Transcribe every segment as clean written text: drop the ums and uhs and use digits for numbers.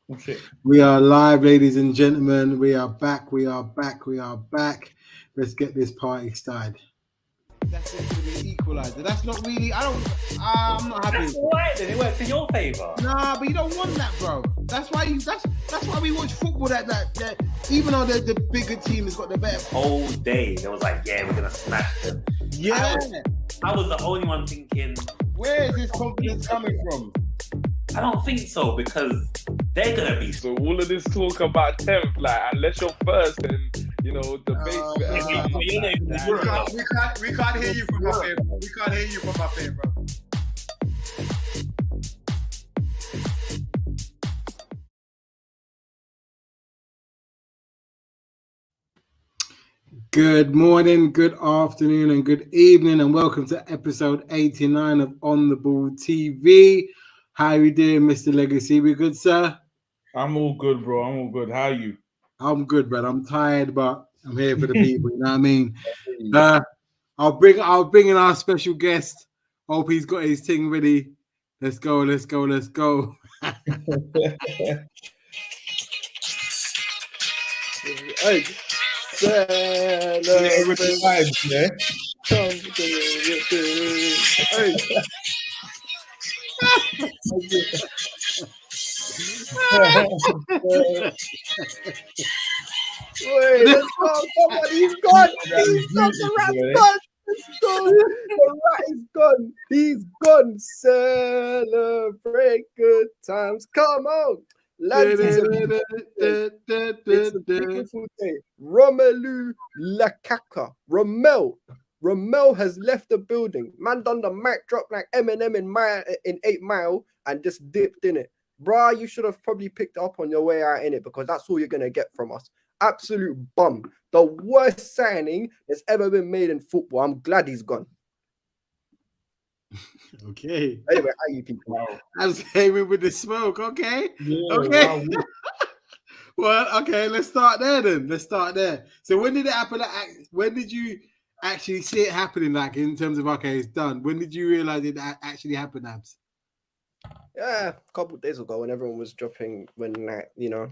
Oh, shit. We are live, ladies and gentlemen. We are back. Let's get this party started. That's it for the equalizer. That's not really. I'm not happy. That's why then it works in your favour. Nah, but you don't want that, bro. That's why we watch football. That even though the bigger team has got the better. Whole day, they was like, yeah, we're gonna smash them. Yeah. I was the only one thinking, where is this confidence coming from? I don't think so, because they're gonna be. So all of this talk about 10th, like unless you're first, then you know the base. We can't hear you from my favor. We can't hear you from my favor. Good morning, good afternoon, and good evening, and welcome to episode 89 of On the Ball TV. How are you doing, Mr. Legacy? We good, sir? I'm all good, bro. I'm all good. How are you? I'm good, man. I'm tired, but I'm here for the people. You know what I mean? I'll bring in our special guest. Hope he's got his thing ready. Let's go. Hey, With the vibes, yeah. Wait, let's go. Come on, he's gone. He's gone. The rat's gone. Let's go. The rat is gone. He's gone. Celebrate good times. Come on. Lads, it's a beautiful day. Romelu Lukaku. Romel has left the building. Man done the mic drop like Eminem in 8 Mile and just dipped in it. Bruh, you should have probably picked up on your way out in it, because that's all you're going to get from us. Absolute bum. The worst signing that's ever been made in football. I'm glad he's gone. Okay. Anyway, how you people? I'm saving with the smoke. Okay. Yeah, Okay. wow. Well, okay. Let's start there then. So when did it happen? When did you actually see it happening? Like in terms of, okay, it's done. When did you realize it actually happened, Abs? Yeah, a couple of days ago when everyone was dropping, when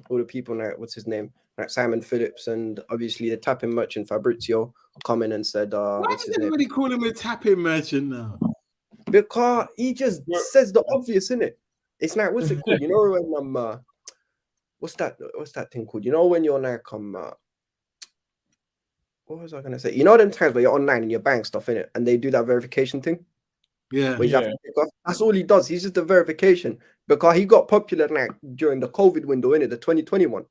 all the people what's his name? Like Simon Phillips and obviously the tapping merchant Fabrizio come in and said, why what's does his name? everybody call him a tapping merchant now? Because he just says the obvious, innit? It's like, what's it called? You know when what's that thing called? You know when you're like what was I gonna say? You know them times where you're online and you're buying stuff in it and they do that verification thing? Yeah. Where you have to pick off. That's all he does. He's just a verification, because he got popular like during the COVID window, innit, the 2021.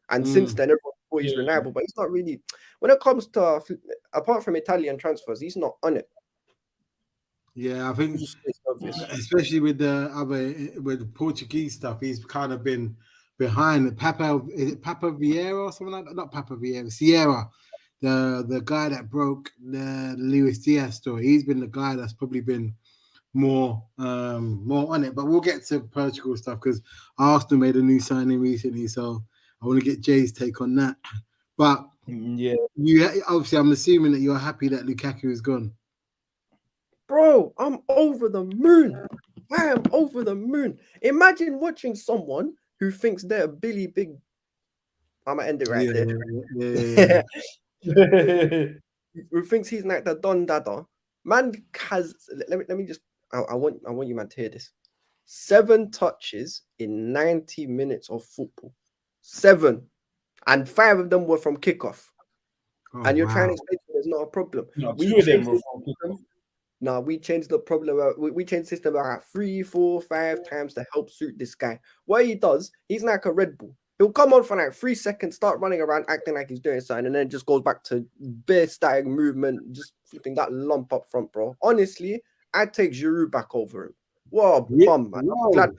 And since then, everyone thought he's reliable, but he's not really. When it comes to, apart from Italian transfers, he's not on it. Yeah, I think, especially with the Portuguese stuff, he's kind of been behind. Is it Papa Vieira or something like that? Not Papa Vieira, Sierra, the guy that broke the Luis Diaz story. He's been the guy that's probably been more on it. But we'll get to Portugal stuff because Arsenal made a new signing recently, so I want to get Jay's take on that. But yeah, obviously, I'm assuming that you're happy that Lukaku is gone. Bro, I'm over the moon. I am over the moon. Imagine watching someone who thinks they're Billy Big. I'm gonna end it right there. Yeah. Who thinks he's like the Don Dada? Man has. Let me just. I want you, man, to hear this. 7 touches in 90 minutes of football. 7, and 5 of them were from kickoff. And you're trying to explain to me there's not a problem. No, 2 of them were from kickoff. No, we changed the problem. We changed the system about 3, 4, 5 times to help suit this guy. What he does, he's like a Red Bull. He'll come on for like 3 seconds, start running around, acting like he's doing something, and then just goes back to bare static movement, just flipping that lump up front, bro. Honestly, I'd take Giroud back over him. What a bum, man. I'm glad.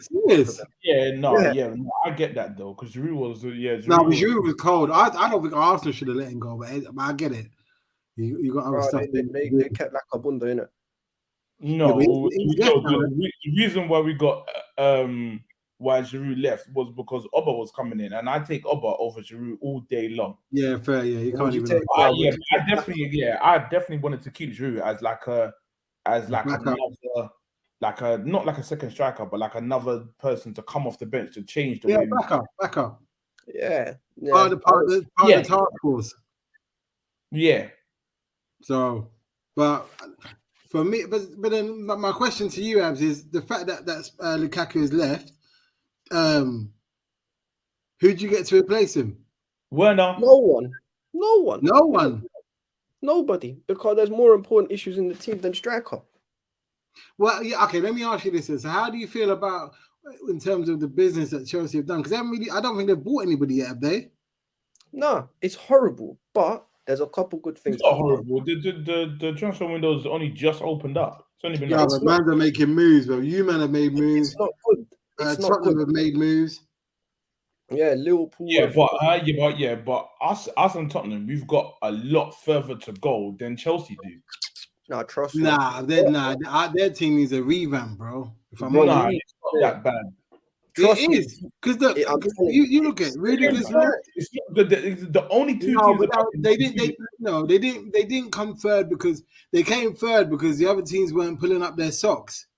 Yeah, I get that though, because Giroud was, Giroud was cold. I don't think Arsenal should have let him go, but I get it. You got other stuff. They kept like a bunda in it. No, the reason why we got why Giroud left was because Oba was coming in, and I take Oba over Giroud all day long. Yeah, fair. Yeah, you can't even. I definitely wanted to keep Giroud as like another not like a second striker, but like another person to come off the bench to change the way. Back up. Yeah. Part of the task force. Yeah. So, but for me, but then my question to you, Abs, is the fact that Lukaku is left. Who'd you get to replace him? Werner. No one. Nobody, because there's more important issues in the team than striker. Well, yeah, okay. Let me ask you this: so, how do you feel about in terms of the business that Chelsea have done? Because I don't think they've bought anybody yet, have they? No, it's horrible, but there's a couple good things. It's not horrible. The transfer window's only just opened up. It's only been but man are making moves, bro. You man have made moves. It's not good. Tottenham have made moves. Yeah, Liverpool. Yeah, but us and Tottenham, we've got a lot further to go than Chelsea do. Nah, trust me. Their team needs a revamp, bro. If I'm honest, it's not that bad. It is because you look at Rudiger's it's not good. The only two teams they didn't come third because they came third because the other teams weren't pulling up their socks.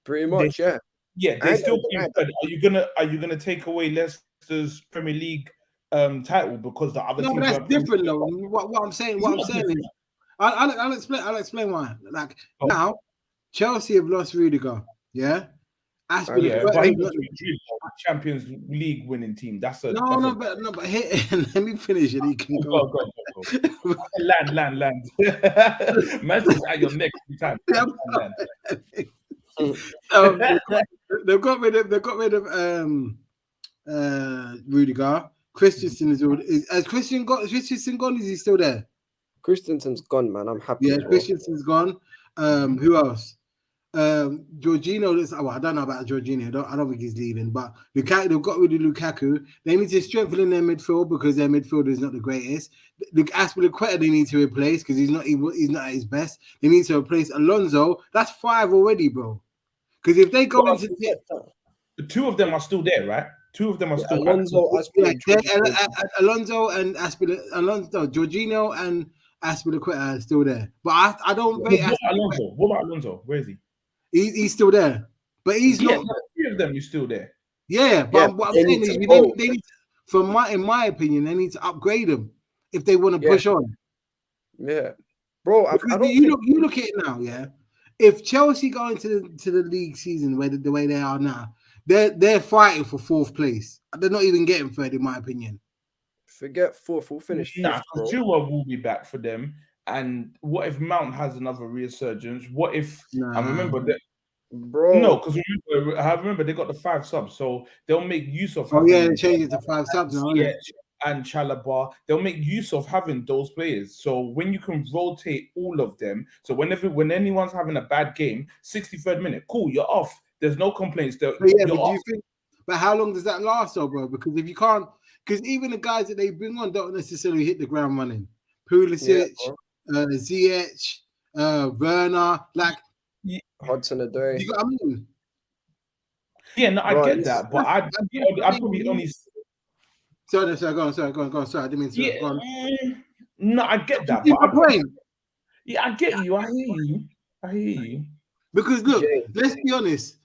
Pretty much, yeah. They still came third. Are you gonna take away Leicester's Premier League title because the other teams? No, that's different though. What I'm saying is, I'll explain why. Now, Chelsea have lost Rudiger. Yeah. But he was a Champions League winning team. But here, let me finish it. He can go. Land. Man, at your neck every time. They've got rid of Rudiger. Christensen has Christensen gone? Is he still there? Christensen's gone, man. I'm happy. Yeah, Christensen's gone. Who else? Jorginho. I don't know about Jorginho. I don't think he's leaving. But Lukaku, they've got rid of Lukaku. They need to strengthen their midfield because their midfield is not the greatest. Aspilicueta they need to replace because he's not at his best. They need to replace Alonso. That's 5 already, bro. Because if they go into the 2 of them are still there, right? 2 of them are still Alonso and Jorginho and Aspilicueta are still there. But I don't rate Alonso. What about Alonso? Where is he? He's still there, but he's not. 3 of them is still there. Yeah, but what I'm saying is, they need to, in my opinion, they need to upgrade them if they want to push on. Yeah, bro. You look at it now. Yeah, if Chelsea go into the league season the way they are now, they're fighting for 4th place. They're not even getting 3rd, in my opinion. Forget 4th. We'll finish 5th. Chilwell will be back for them. And what if Mount has another resurgence? What if I remember that? Bro, no, because I remember they got the 5 subs, so they'll make use of. They changed it to 5 subs now. And Chalobah, they'll make use of having those players. So when you can rotate all of them, so when anyone's having a bad game, 63rd minute, cool, you're off. There's no complaints. But how long does that last, though, bro? Because if you can't, because even the guys that they bring on don't necessarily hit the ground running. Pulisic. Ziyech, Werner, Hudson-Odoi. You know what I mean? Yeah, no, I get that, but I'd probably only. Sorry, go on. Sorry, I didn't mean to. Go on. No, I get that. Yeah, I get you. I hear you. Because look, let's be honest.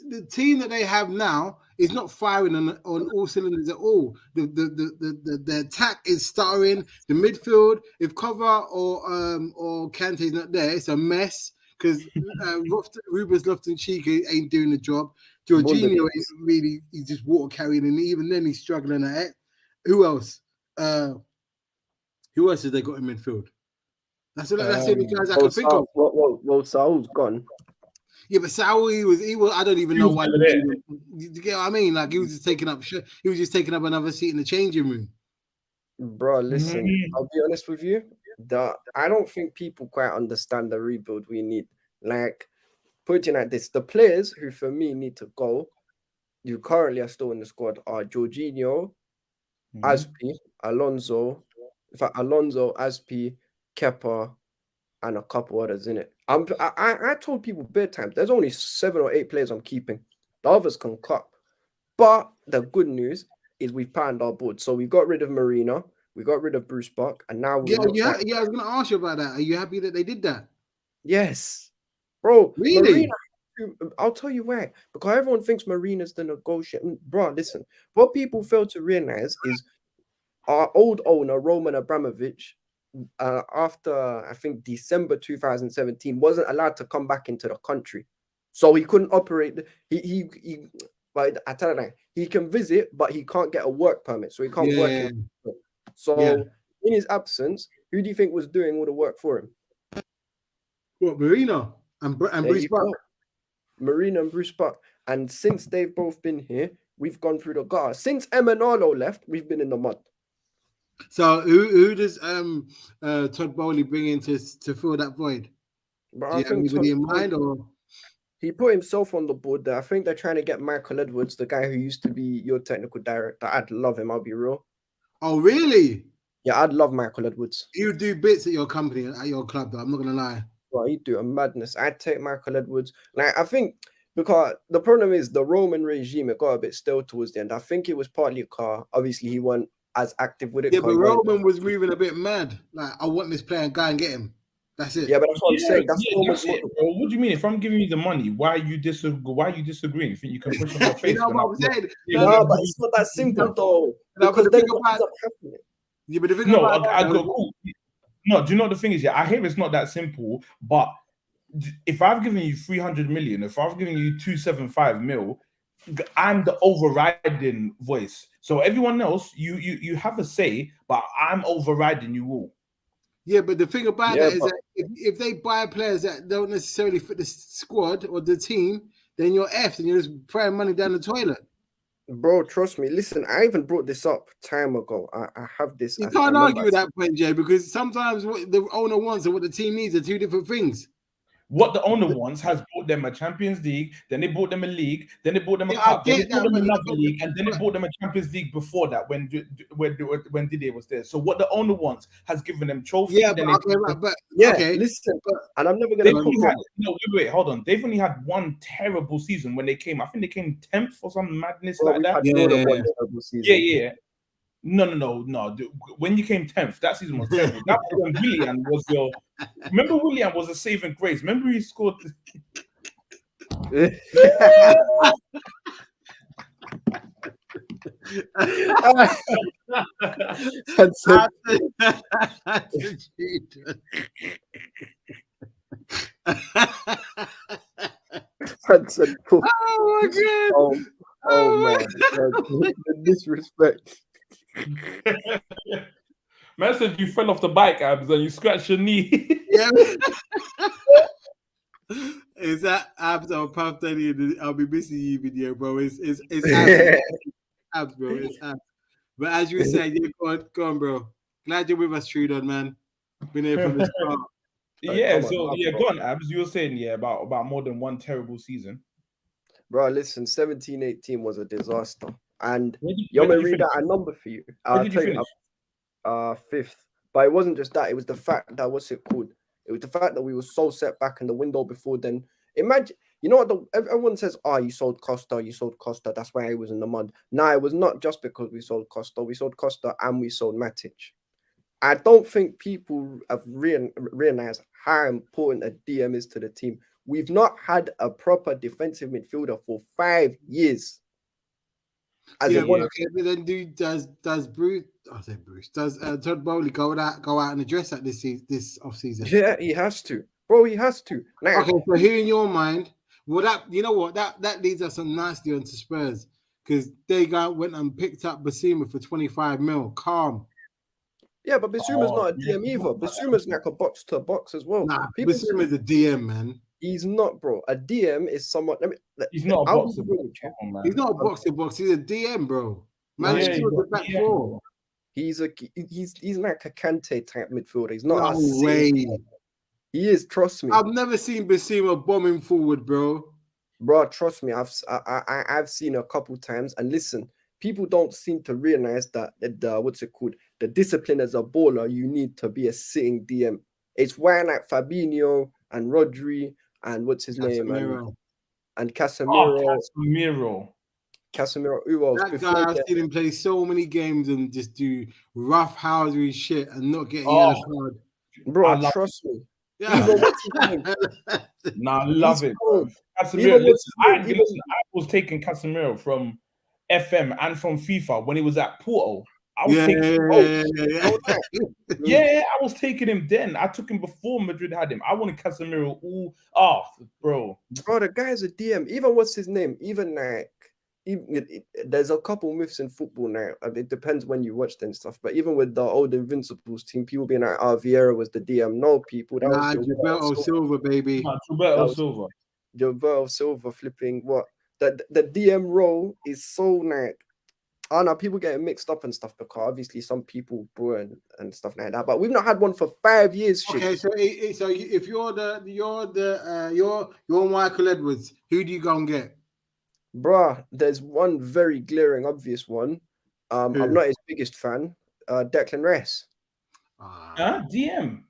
The team that they have now is not firing on all cylinders at all. The attack is stuttering. The midfield, if Cover or Kante is not there, it's a mess because Ruben Loftus-Cheek ain't doing the job. Jorginho is really, he's just water carrying, and even then he's struggling at it. Who else? Who else have they got in midfield? That's the guys I can think of. Well, Saul's gone. Yeah, but Saul, he was. I don't even know why. You get what I mean? Like he was just taking up another seat in the changing room. Bro, listen. I'll be honest with you. I don't think people quite understand the rebuild we need. Like, putting like this, the players who for me need to go, who currently are still in the squad, are Jorginho, Aspi, Alonso. In fact, Alonso, Aspi, Kepa, and a couple others in it. I told people bedtime, there's only 7 or 8 players I'm keeping. The others can cut. But the good news is we've patterned our board. So we got rid of Marina, we got rid of Bruce Buck, and now I was going to ask you about that. Are you happy that they did that? Yes. Bro, really? Marina I'll tell you why. Because everyone thinks Marina's the negotiator. Bro, listen. What people fail to realize is our old owner, Roman Abramovich, after I think December 2017, wasn't allowed to come back into the country, so he couldn't operate. But I tell you, he can visit, but he can't get a work permit, so he can't work. So in his absence, who do you think was doing all the work for him? What, Marina and Bruce Buck? Marina and Bruce Buck. And since they've both been here, we've gone through the gutter. Since Emanalo left, we've been in the mud. So who does Todd Bowley bring in to fill that void? But Do you have anybody in mind, or he put himself on the board there? I think they're trying to get Michael Edwards, the guy who used to be your technical director. I'd love him, I'll be real. Oh, really? Yeah, I'd love Michael Edwards. You do bits at your company, at your club, though. I'm not gonna lie. Well, he'd do a madness. I'd take Michael Edwards. Like, I think because the problem is the Roman regime, it got a bit stale towards the end. I think it was partly obviously he wasn't as active with it. Yeah, but Roman was moving a bit mad. Like, I want this player and go and get him. That's it. Yeah, but that's what I'm saying. That's What do you mean? If I'm giving you the money, why are you disagreeing? You think you can push on my face? You know what I'm saying? No, but it's not that simple though. No, Because but then the what ends up happening? Yeah, but the thing No, about I go cool. No, do you know what the thing is? Yeah, I hear it's not that simple, but if I've given you 300 million, if I've given you 275 mil, I'm the overriding voice. So everyone else, you have a say, but I'm overriding you all. Yeah, but the thing about that is that if they buy players that don't necessarily fit the squad or the team, then you're effed and you're just throwing money down the toilet. Bro, trust me. Listen, I even brought this up time ago. I have this. You can't argue with that point, Jay, because sometimes what the owner wants and what the team needs are two different things. What the owner wants has bought them a Champions League, then they bought them a league, then they bought them a cup, then they bought them another league, and then they bought them a Champions League before that when Didier was there. So what the owner wants has given them trophies. Yeah, listen, and I'm never gonna. Wait, hold on. They've only had one terrible season when they came. I think they came 10th or some madness like that. Yeah. No. When you came 10th, that season was terrible. That was when Willian was your. Remember, Willian was a saving grace. Remember, he scored. Oh my god! Oh man, the disrespect. Man said you fell off the bike, Abs, and you scratched your knee. Yeah. Is that Abs or Puff Daddy? I'll be missing you video, bro. It's Abs, bro. It's Abs. But as you were saying, yeah, go on, bro. Glad you're with us, Trudon, man. Been here from the start. Go on, Abs. You were saying, about more than one terrible season. Bro, listen, 17-18 was a disaster. And you're going to read out a number for you. Where did you finish? 5th. But it wasn't just that. It was the fact that, what's it called? It was the fact that we were so set back in the window before then. Imagine, you know what? Everyone says, you sold Costa. That's why he was in the mud. No, it was not just because we sold Costa. We sold Costa and we sold Matic. I don't think people have realized how important a DM is to the team. We've not had a proper defensive midfielder for 5 years. But then does Todd Bowley go out and address that this off season? Yeah, he has to, bro. He has to. Now, okay, so here in your mind, well, that leads us on nicely onto Spurs because they went and picked up Basuma for 25 mil. Calm. Yeah, but Basuma's not a DM either. Basuma's like a box to box as well. Nah, Basuma's a DM, man. He's not, bro. A DM is someone. He's not a box to box. He's not a box to box. He's a DM, bro. Man, he's the back four. He's like a Kante type midfielder. He's not. No way. He is. Trust me. I've never seen Basuma bombing forward, bro. Bro, trust me. I've seen a couple times. And listen, people don't seem to realize that what's it called? The discipline as a baller, you need to be a sitting DM. It's why like Fabinho and Rodri and what's his name and Casemiro. Casemiro. That guy, I've seen him play so many games and just do rough housery shit and not get a yellow card. Bro, trust me. Yeah. Even what's his name? Nah, I love He's it, bro. cold. Casemiro, Even what's listen, his name? I was taking Casemiro from FM and from FIFA when he was at Porto. I was Yeah, taking yeah. yeah, I was taking him then. I took him before Madrid had him. I wanted Casemiro all bro. Bro, the guy's a DM. Even what's his name? Even like, there's a couple myths in football now. It depends when you watch and stuff. But even with the old Invincibles team, people being like, Vieira was the DM. No, people, that Nah, was Gilberto Silva, baby. Roberto Silva. Gilberto Silva flipping what? The DM role is so like, I know people getting mixed up and stuff because obviously some people brew and stuff like that. But we've not had one for 5 years. Okay, so if you're Michael Edwards, who do you go and get? Bruh, there's one very glaring, obvious one. I'm not his biggest fan. Declan Rice. DM.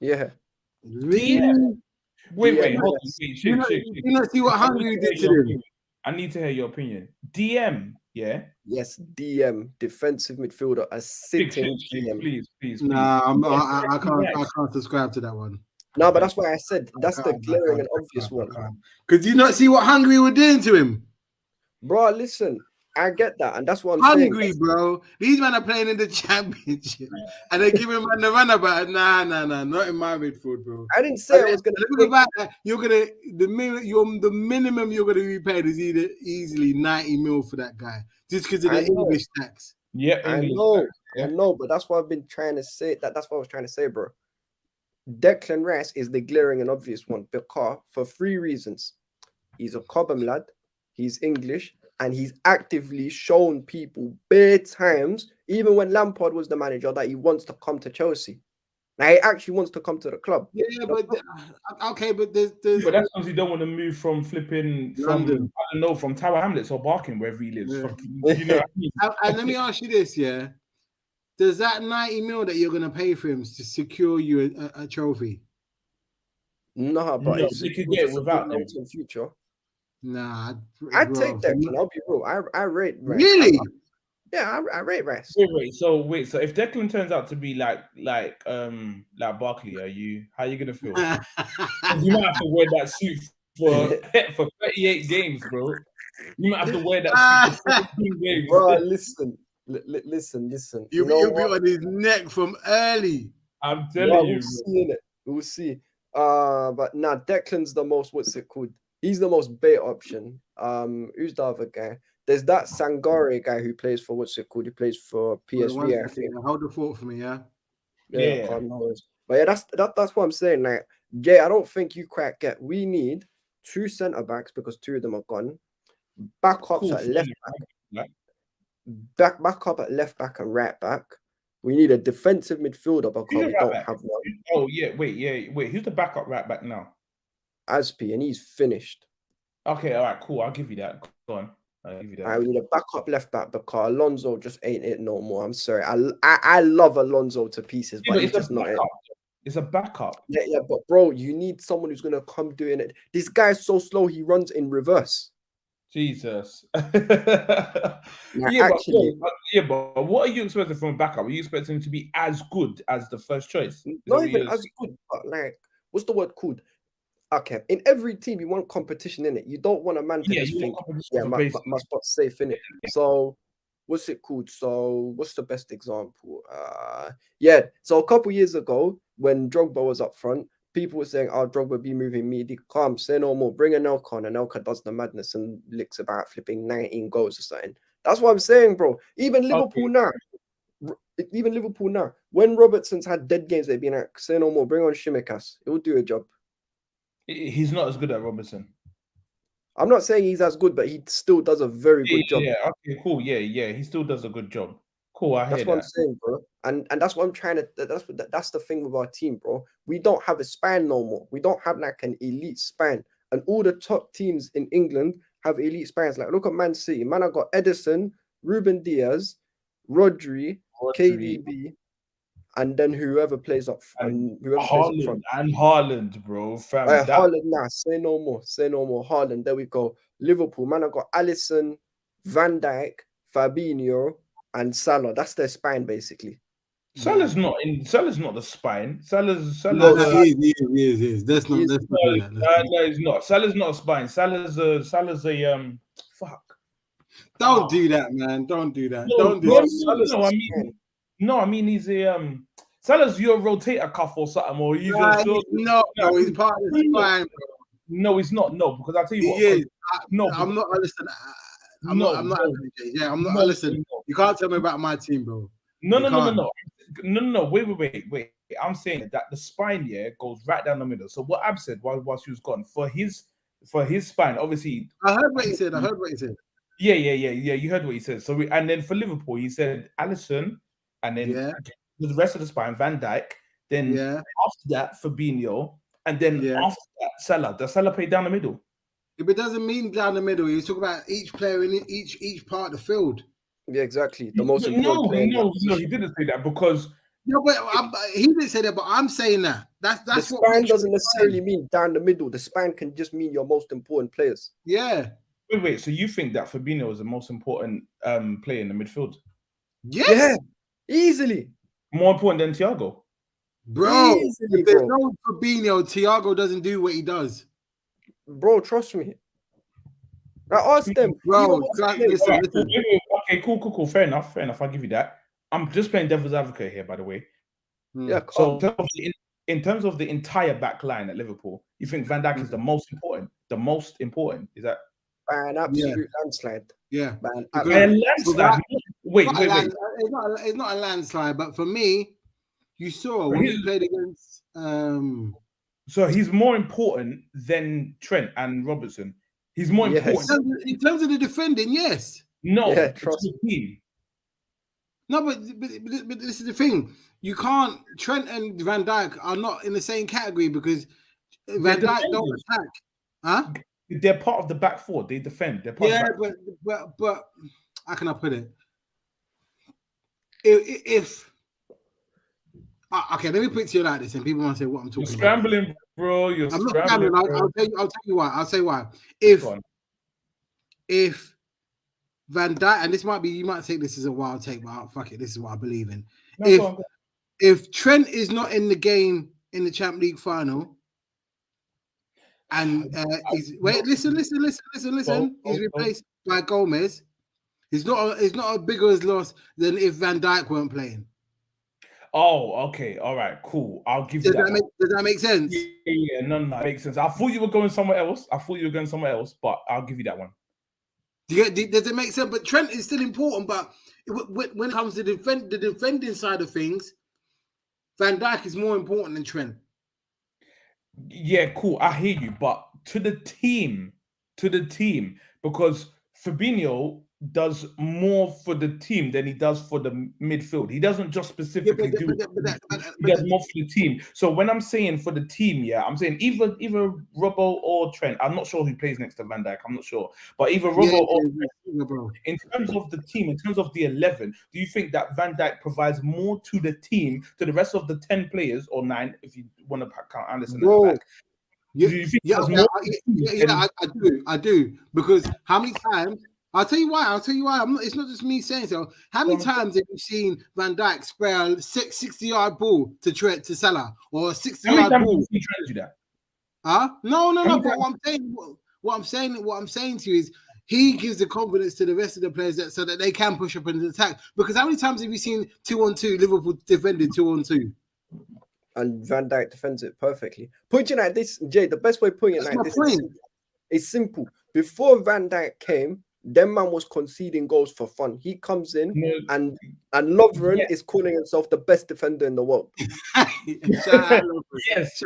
Yeah. DM. Wait, hold on. You know, see what Hungary did to them. I need to hear your opinion. DM, yeah? Yes, DM, defensive midfielder, a sitting DM. Please. Nah, I can't subscribe to that one. No, but that's why I said that's the glaring and obvious one. Could you not see what Hungary were doing to him? Bro, listen, I get that, and that's what I'm Hungry, saying. bro. These men are playing in the championship, and they give him the runabout. Nah, not in my midfield, bro. I didn't say I was gonna. The minimum you're gonna be paid is easily 90 mil for that guy, just because of the English tax. Yeah, I know, but that's what I've been trying to say. That's what I was trying to say, bro. Declan Rice is the glaring and obvious one because for 3 reasons: he's a Cobham lad, he's English, and he's actively shown people bare times, even when Lampard was the manager, that he wants to come to Chelsea. Now he actually wants to come to the club. Yeah, but okay, but there's but that's because he don't want to move from flipping London. from Tower Hamlets or Barking, wherever he lives. Yeah. You know what I mean? And let me ask you this, yeah. Does that 90 mil that you're gonna pay for him to secure you a trophy? No, but you could get it without them. Future. Nah, I'd take Declan. I'll be real. I rate Rice. Really? Yeah, I rate Rice. Wait. So if Declan turns out to be like Barkley, how are you gonna feel? You might have to wear that suit for 38 games, bro. You might have to wear that suit for 17 games. Bro, listen. You'll be on his neck from early. I'm telling you. We'll see. But nah, Declan's the most, what's it called? He's the most bait option. Who's the other guy? There's that Sangare guy who plays for what's it called? He plays for PSV, I think. Hold the fort for me, yeah. Yeah. But yeah, that's what I'm saying. Like, Jay, I don't think you quite get. We need 2 centre backs because 2 of them are gone. Backups at left back. Backup at left back and right back. We need a defensive midfielder because we don't have one. Oh yeah, wait. Who's the backup right back now? Aspi, and he's finished. Okay, all right, cool. I'll give you that. Go on. I'll give you that. I need a backup left back because Alonso just ain't it no more. I'm sorry. I love Alonso to pieces, but he's just not it. It's a backup. Yeah, but bro, you need someone who's gonna come doing it. This guy's so slow, he runs in reverse. Jesus. Now, but what are you expecting from a backup? Are you expecting him to be as good as the first choice? Not even as good, but like, what's the word called? Okay, in every team you want competition in it. You don't want a man to just think, my spot's safe in it. So what's it called? So what's the best example? So a couple years ago when Drogba was up front, people were saying, Drogba be moving me. Calm, say no more. Bring Anelka on. Anelka does the madness and licks about flipping 19 goals or something. That's what I'm saying, bro. Even Liverpool now, when Robertson's had dead games, they've been like, say no more. Bring on Shimikas. It will do a job. He's not as good at Robertson. I'm not saying he's as good, but he still does a very good job. Yeah, okay, cool. Yeah, he still does a good job. Cool, I hear that. That's what I'm saying, bro. And that's what I'm trying to. That's the thing with our team, bro. We don't have a span no more. We don't have like an elite span. And all the top teams in England have elite spans. Like look at Man City. Man, I got Edison, Ruben Diaz, Rodri, KDB. And then whoever plays up front. And Haaland, bro. Haaland, say no more. Haaland, there we go. Liverpool, man, I got Alisson, Van Dijk, Fabinho, and Salah. That's their spine, basically. Salah's not in. Salah's not the spine. Salah's. No, He he is. Let's not do that. No, he's not. Salah's not a spine. Salah's a. Fuck. Don't do that, man. Don't do that. No, Don't do no, that. no, I mean he's a Salah's your rotator cuff or something, or he's No, he's part of the spine, bro. No, he's not. No, because I'll tell you what. He is. No, I'm not. Listen, I'm not. Yeah, I'm not. Listen, you can't tell me about my team, bro. No. Wait. I'm saying that the spine, goes right down the middle. So what Ab said while she was gone for his spine, obviously. I heard what he said. Yeah. You heard what he said. So and then for Liverpool, he said Alisson, and then the rest of the spine, Van Dijk. Then after that, Fabinho, and then after that, Salah. Does Salah play down the middle? If it doesn't mean down the middle, he's talking about each player in each part of the field. Yeah, exactly. The most important player. No, he didn't say that because. No, but he didn't say that. But I'm saying that. That's the spine doesn't necessarily mean down the middle. The spine can just mean your most important players. Yeah. Wait. So you think that Fabinho is the most important player in the midfield? Yes. Yeah, easily. More important than Thiago, bro. If there's no Fabinho, Thiago doesn't do what he does. Bro, trust me. I asked them, bro. Listen. Okay, cool. Fair enough. I'll give you that. I'm just playing devil's advocate here, by the way. Yeah. So in terms of the entire back line at Liverpool, you think Van Dijk is the most important? The most important is that an absolute landslide. Yeah, a landslide. Wait. It's not a landslide, but for me, you saw when he played against. So he's more important than Trent and Robertson. He's more important in terms of the defending. Yes. No. Yeah, trust me. No, but this is the thing. You can't. Trent and Van Dijk are not in the same category because Van Dijk don't attack. Huh? They're part of the back four. They defend. They're part of the back but how can I put it? If okay, let me put it to you like this, and people might say what I'm talking about. Scrambling, bro. You're I'm scrambling. Not scrambling. I'll tell you why. I'll say why. If Van Dijk, and this might be, you might take this as a wild take, but fuck it, this is what I believe in. If Trent is not in the game in the Champions League final, and listen, he's replaced by Gomez. It's not a bigger loss than if Van Dijk weren't playing. Oh, okay, all right, cool. I'll give you that. Does that make sense? Yeah, no, it makes sense. I thought you were going somewhere else. But I'll give you that one. Does it make sense? But Trent is still important. But when it comes to the defending side of things, Van Dijk is more important than Trent. Yeah, cool. I hear you, but to the team, because Fabinho does more for the team than he does for the midfield. He doesn't just specifically he does more for the team. So when I'm saying for the team, I'm saying either Robbo or Trent. I'm not sure who plays next to Van Dijk. I'm not sure, but either Robbo or Trent. In terms of the team, in terms of the 11, do you think that Van Dijk provides more to the team, to the rest of the 10 players or 9, if you want to count Anderson at the back? I do. Because how many times? I'll tell you why. It's not just me saying so. How many times have you seen Van Dijk spray a 60-yard ball to Trent to Salah or a 60-yard ball? He tried to do that. No. But what I'm saying to you is he gives the confidence to the rest of the players so that they can push up and attack. Because how many times have you seen 2-on-2 Liverpool defended 2-on-2? And Van Dijk defends it perfectly. Putting like this, Jay, the best way of putting it like this is simple. Before Van Dijk came, them man was conceding goals for fun. He comes in and Lovren is calling himself the best defender in the world. Yes. That's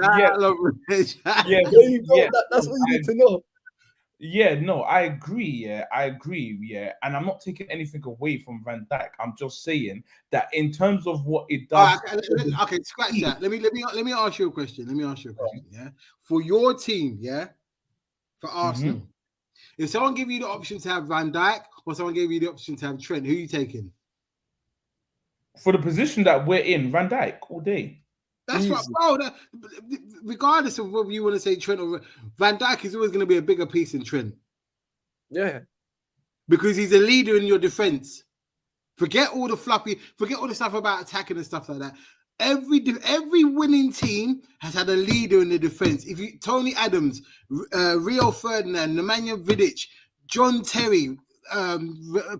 what you need to know. Yeah, no, I agree. And I'm not taking anything away from Van Dijk. I'm just saying that in terms of what it does. Okay, scratch that. Let me ask you a question. Yeah, for your team, for Arsenal. If someone gave you the option to have Van Dijk or someone gave you the option to have Trent, who are you taking? For the position that we're in, Van Dijk all day. That's what, bro. Regardless of whether you want to say Trent or Van Dijk is always going to be a bigger piece than Trent. Yeah. Because he's a leader in your defense. Forget all the fluffy, forget all the stuff about attacking and stuff like that. Every winning team has had a leader in the defense. If you Tony Adams, Rio Ferdinand, Nemanja Vidic, John Terry,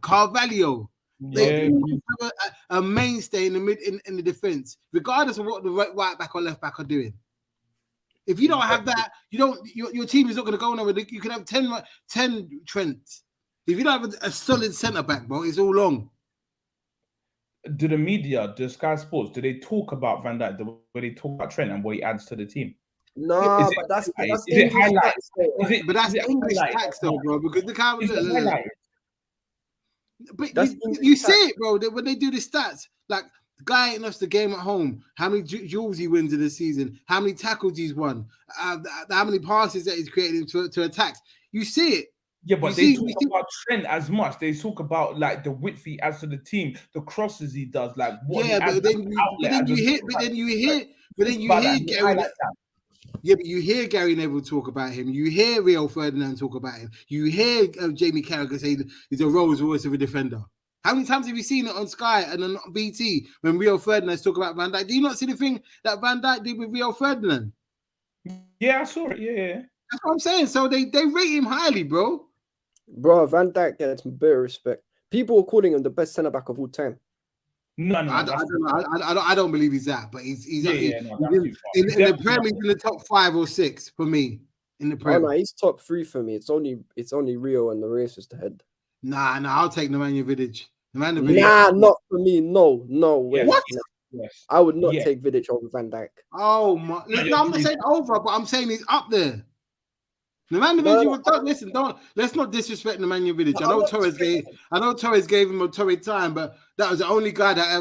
Carvalho, they all have a mainstay in the in the defense, regardless of what the right back or left back are doing. If you don't have that, your team is not going to go nowhere. You can have 10 Trents. If you don't have a solid centre back, bro, it's all long. Do the media, the Sky Sports, do they talk about Van Dijk the way they talk about Trent and what he adds to the team? No, but that's English highlights. But that's English tax, though, bro. Because the guy was but you see it, bro. When they do the stats, like the guy ain't lost the game at home. How many duels he wins in the season? How many tackles he's won? How many passes that he's created to attacks? You see it. Yeah, but they talk about Trent as much. They talk about like the width he adds to the team, the crosses he does, like what. Yeah, but then you hear Gary. Yeah, but you hear Gary Neville talk about him. You hear Rio Ferdinand talk about him. You hear Jamie Carragher say he's a Rolls Royce of a defender. How many times have you seen it on Sky and on BT when Rio Ferdinand talk about Van Dijk? Do you not see the thing that Van Dijk did with Rio Ferdinand? Yeah, I saw it. Yeah. That's what I'm saying. So they rate him highly, bro. Bro, Van Dijk gets bare respect. People are calling him the best centre back of all time. No, I don't believe he's that, but he's in the Premier League in the top 5 or 6 for me in the Premier. Oh, no, he's top 3 for me. It's only Rio and the racist ahead. Nah, I'll take Nemanja Vidic. Nah, not for me. No way. What? Yes. I would not take Vidic over Van Dijk. Oh my! No, I'm not saying over, but I'm saying he's up there. Nemanja Vidic, let's not disrespect Nemanja Vidic. I know Torres gave him a torrid time, but that was the only guy that I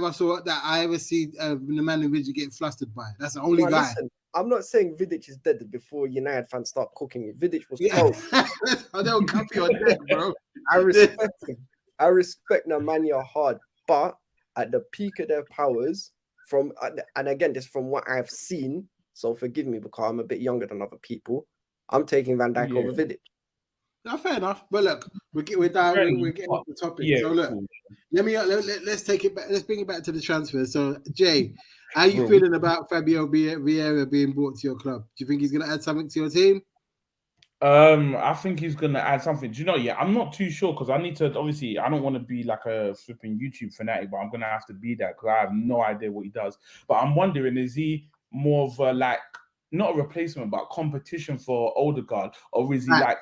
ever see Nemanja Vidic get flustered by. That's the only guy. Listen, I'm not saying Vidic is dead before United fans start cooking it. Vidic was cold. I don't copy your dead, bro. I respect him. I respect Nemanja hard, but at the peak of their powers, and again, this from what I've seen, so forgive me because I'm a bit younger than other people. I'm taking Van Dijk over Vidic. No, fair enough. But look, we're getting off the topic. Yeah, so look, cool. Let's take it back. Let's bring it back to the transfer. So Jay, how are you feeling about Fabio Vieira being brought to your club? Do you think he's going to add something to your team? I think he's going to add something. Do you know? Yeah, I'm not too sure because I need to. Obviously, I don't want to be like a flipping YouTube fanatic, but I'm going to have to be that because I have no idea what he does. But I'm wondering, is he more of a like? Not a replacement, but competition for Odegaard, or is he like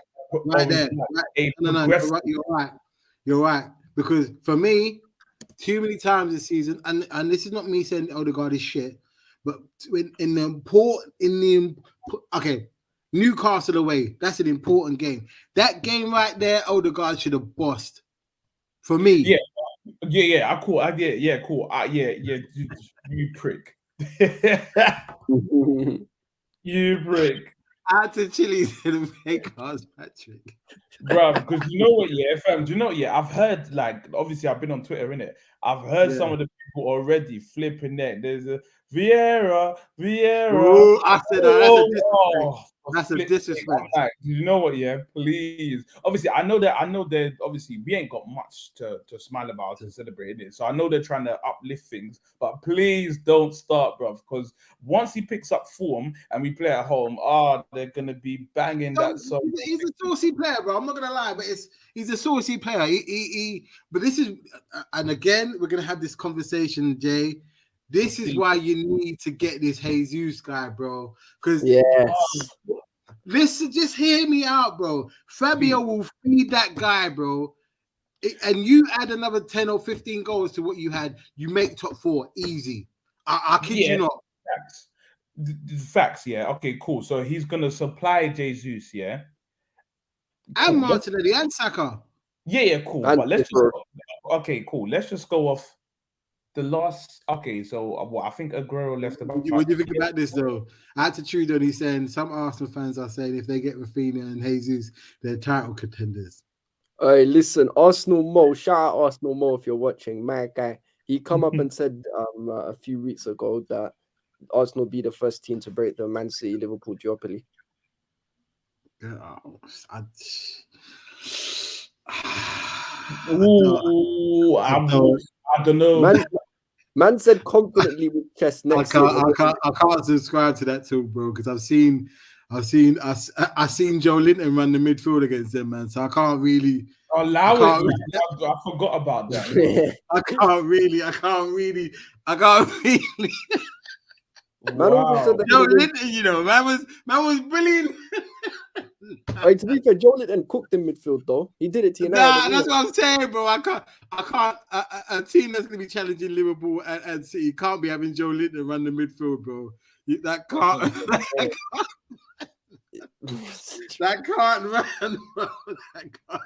You're right. Because for me, too many times this season, and this is not me saying Odegaard is shit, but Newcastle away, that's an important game. That game right there, Odegaard should have bossed. For me, yeah. Cool. You prick. You prick. Add to Chili's and make us Patrick. Bro, because you know what, fam, do you know, I've heard, like, obviously I've been on Twitter, innit? I've heard some of the people already flipping that. There's a Vieira. Ooh, I said that's a disrespect. Like, you know what, please. Obviously, I know that obviously we ain't got much to smile about and celebrate it. So I know they're trying to uplift things, but please don't start, bro, because once he picks up form and we play at home, they're gonna be banging that song. He's a saucy player, bro. I'm not gonna lie, but he's a saucy player. But this is, and again, we're gonna have this conversation, Jay. This is why you need to get this Jesus guy, bro. Because listen, just hear me out, bro. Fabio will feed that guy, bro. And you add another 10 or 15 goals to what you had, you make top 4 easy. I kid you not. Facts, Okay, cool. So he's gonna supply Jesus, and Martinelli and Saka. Cool. But let's just go off. The last, so I think Aguero left about. What do you think about this though? Attitude on, he's saying some Arsenal fans are saying if they get Rafinha and Jesus, they're title contenders. Hey, listen, Arsenal Mo, shout out Arsenal Mo if you're watching, my guy. He come up and said a few weeks ago that Arsenal be the first team to break the Man City Liverpool duopoly. I don't know. Man said confidently with chest next year. I can't subscribe to that talk, bro, because I've seen Joe Linton run the midfield against them, man. So I can't really Allow it. Man. I forgot about that. I can't really. Wow. Joe Linton, you know, man was brilliant. Hey, to be fair, Joe Linton cooked in midfield though. He did it to United. Nah, that's what I'm saying, bro. I can't. A team that's gonna be challenging Liverpool and City can't be having Joe Linton run the midfield, bro. That can't. That can't run, bro. That can't.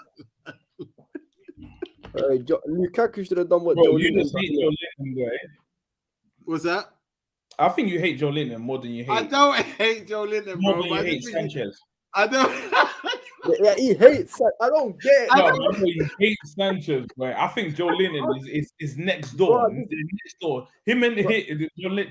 Lukaku should have done what Bro, Joe you Linton just hate did. Joe Linton, right? What's that? I think you hate Joe Linton more than you hate. I don't hate Joe Linton, more bro. than you hate Sanchez. I don't. Yeah, he hates. I don't get it. No, you hate Sanchez, bro. I think Joe Linton is next door. Bro, Next door. Him and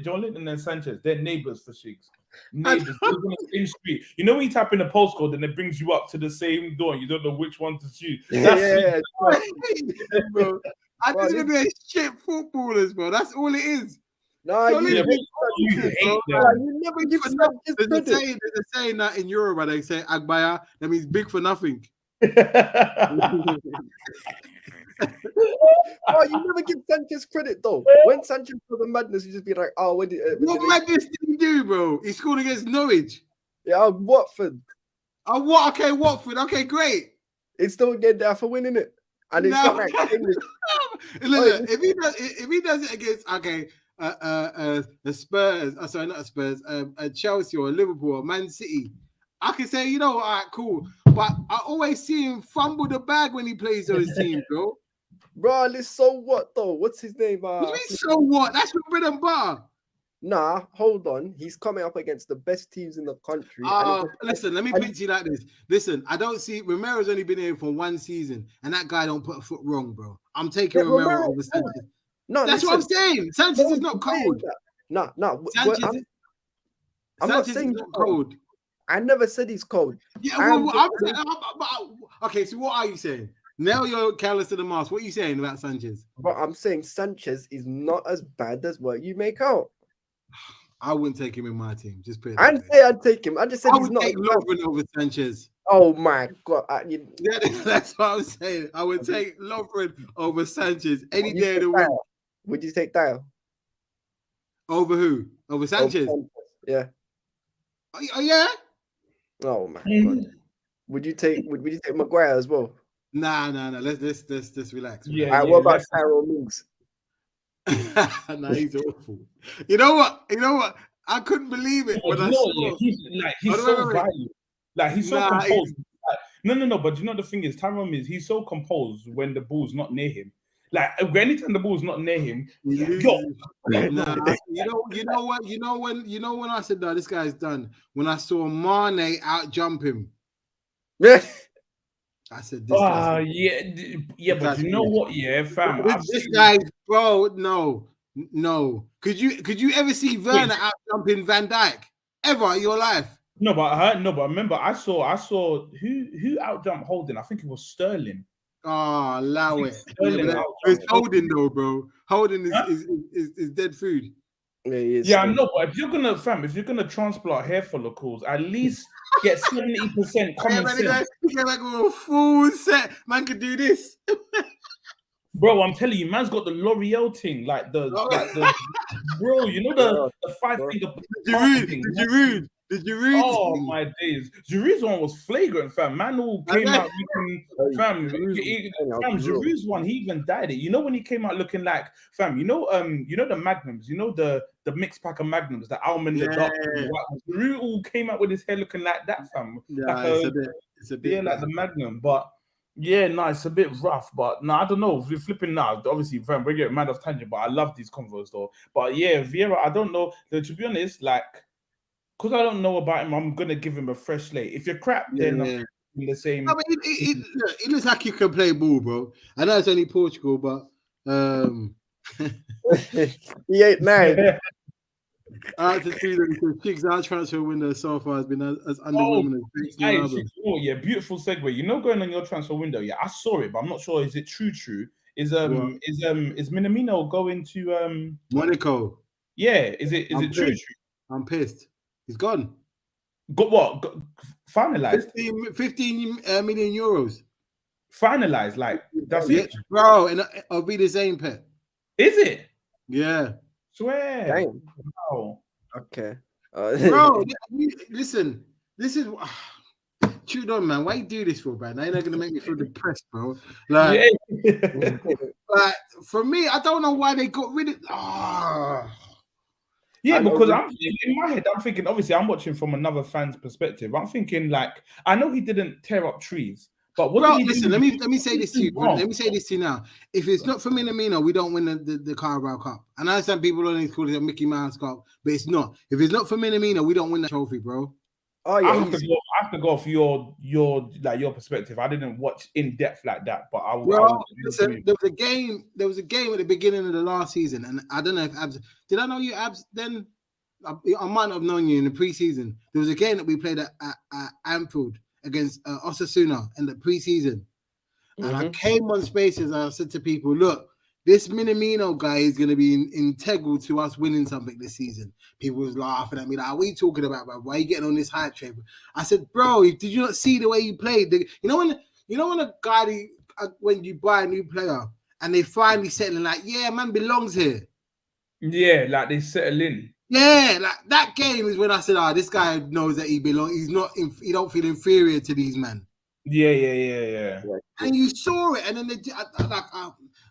Joe Linton and Sanchez, they're neighbors for sheiks. Neighbors. They're on the same street. You know when you tap in a postcode and it brings you up to the same door, you don't know which one to choose. Yeah, bro. I think they're shit footballers, bro. That's all it is. Nah, You you never give Sanchez credit. There's a saying that in Yoruba they say Agbaya, that means big for nothing. Oh, you never give Sanchez credit though. When Sanchez was a madness, you just be like, "Oh, what madness did he do, bro? He scored against Norwich. Yeah, Watford. Oh, what? Okay, Watford. Okay, great. It's still getting there for winning it, and it's not like English. Look, if he does it against the Spurs, sorry, not the Spurs, Chelsea or Liverpool or Man City, I can say, you know, all right, cool. But I always see him fumble the bag when he plays on his team, bro. Bro, this so what though? What's his name? What do you mean, so what? That's your bread and butter. Nah, hold on. He's coming up against the best teams in the country. Listen, let me put it to you like this. Listen, I don't see Romero's only been here for 1 season, and that guy don't put a foot wrong, bro. I'm taking Romero over Sanchez. No, that's what I'm saying. Sanchez is not cold. No. Sanchez is not cold. I never said he's cold. Yeah, okay, so what are you saying? Now you're callous to the mask. What are you saying about Sanchez? But I'm saying Sanchez is not as bad as what you make out. I wouldn't take him in my team. Just put it. I'd say I'd take him. I just said I he's would not take Lovren over Sanchez. Oh my god! Yeah, that's what I'm saying. I would take Lovren over Sanchez any day of the week. Would you take Dyer? Over who? Over Sanchez? Yeah. Oh yeah. Oh my god! Would you take Maguire as well? Nah. Let's relax. Yeah. Right, what about Tyrone Mings? Nah, he's awful. You know what? I couldn't believe it when I saw. He's so valuable. Like he's so composed. No. But you know the thing is, Tyrone is he's so composed when the ball's not near him. Like anytime the ball's not near him, you know when I said that this guy's done. When I saw Mane out jump him, yeah, I said this. Yeah, but you know what? Yeah, fam, this guy, bro. No. Could you ever see Werner out jumping Van Dijk ever in your life? No, but remember, I saw who out jumped Holding. I think it was Sterling. Oh, allow it. It's Holding though, bro. Holding is dead food. Yeah, I know, but if you're gonna transplant hair follicles, at least get 70% common sense. Get like a full set. Man could do this. Bro, I'm telling you, man's got the L'Oreal thing, like the bro, you know the 5 finger thing. Did you read? Oh my days! Giroud's one was flagrant, fam. Man all came out looking, fam. Giroud's one, he even dyed it. You know when he came out looking like, fam. You know the Magnums. You know the mixed pack of Magnums, the almond, the dark. Giroud all came out with his hair looking like that, fam. Yeah, like it's a bit like the Magnum, but. Yeah, it's a bit rough, but I don't know. If we're flipping now, obviously, fam, we're getting mad off tangent, but I love these convos though. But yeah, Vieira, I don't know. To be honest, like. Because I don't know about him, I'm gonna give him a fresh slate. If you're crap, then I'm in the same. I mean, it looks like you can play ball, bro. I know it's only Portugal, but he ain't mad. I have to see that Chicks our transfer window so far has been as underwhelming as beautiful segue. You know, going on your transfer window, I saw it, but I'm not sure is it true. Is Minamino going to Monaco. Yeah, is it I'm true? pissed. I'm pissed. He's gone. Got what? Finalized? 15 million euros. Finalized? Like that's Yeah, it, bro. And I'll be the same pet. is it? Yeah, Swear. Damn. Wow. Okay. bro. Listen, this is. Shoot on, man. Why you do this for, man? Ain't not gonna make me feel depressed, bro. Like, Yeah. like for me, I don't know why they got rid of. Yeah, I know because we- I'm in my head, I'm thinking, obviously, I'm watching from another fan's perspective. I'm thinking, like, I know he didn't tear up trees, but what Bro, did he listen, do? let me say this to you. Wrong. Let me say this to you now. If it's not for Minamino, we don't win the Carabao Cup. And I understand people only call it a Mickey Mouse Cup, but it's not. If it's not for Minamino, we don't win the trophy, bro. Oh I yeah, have to go off your perspective. I didn't watch in depth like that, but I Bro, will listen, there was a game at the beginning of the last season, and I don't know if Abs did I know you, Abs, then I might not have known you in the preseason. There was a game that we played at Anfield against Osasuna in the preseason. And I came on Spaces and I said to people, look, this Minamino guy is going to be integral to us winning something this season. People was laughing at me like, what are you talking about, bro? Why are you getting on this hype train? I said, bro, did you not see the way he played? You know when a guy, when you buy a new player and they finally settling like, yeah, man belongs here. Yeah, like they settle in. Yeah, like that game is when I said, this guy knows that he belongs. He's not, he don't feel inferior to these men. Yeah. And you saw it, and then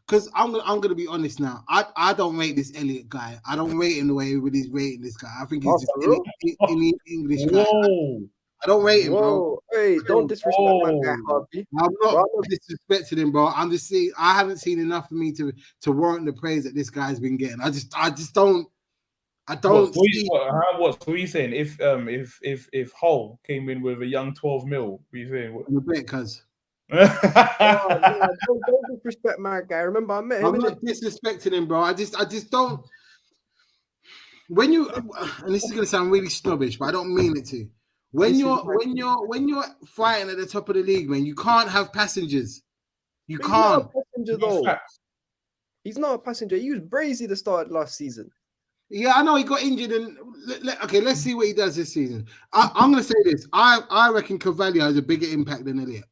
because I'm gonna be honest now. I don't rate this Elliot guy. I don't rate him the way everybody's rating this guy. I think he's just any English guy. Whoa. I don't rate him, bro. Hey, don't disrespect my guy, Harvey. I'm not disrespecting him, bro. I'm just saying I haven't seen enough for me to warrant the praise that this guy's been getting. I just don't. I don't see. What are you saying? If Hull came in with a young 12 mil, what are you saying? I'm a bit, cuz. Don't disrespect my guy. Remember, I met him. I'm not disrespecting him, bro. I just don't. When you, and this is gonna sound really snobbish, but I don't mean it to. When you're fighting at the top of the league, man, you can't have passengers. You But can't. He's not a passenger, though. He's not a passenger. He was brazy to start last season. Yeah, I know he got injured, and okay, let's see what he does this season. I'm gonna say this. I reckon Carvalho has a bigger impact than Elliot.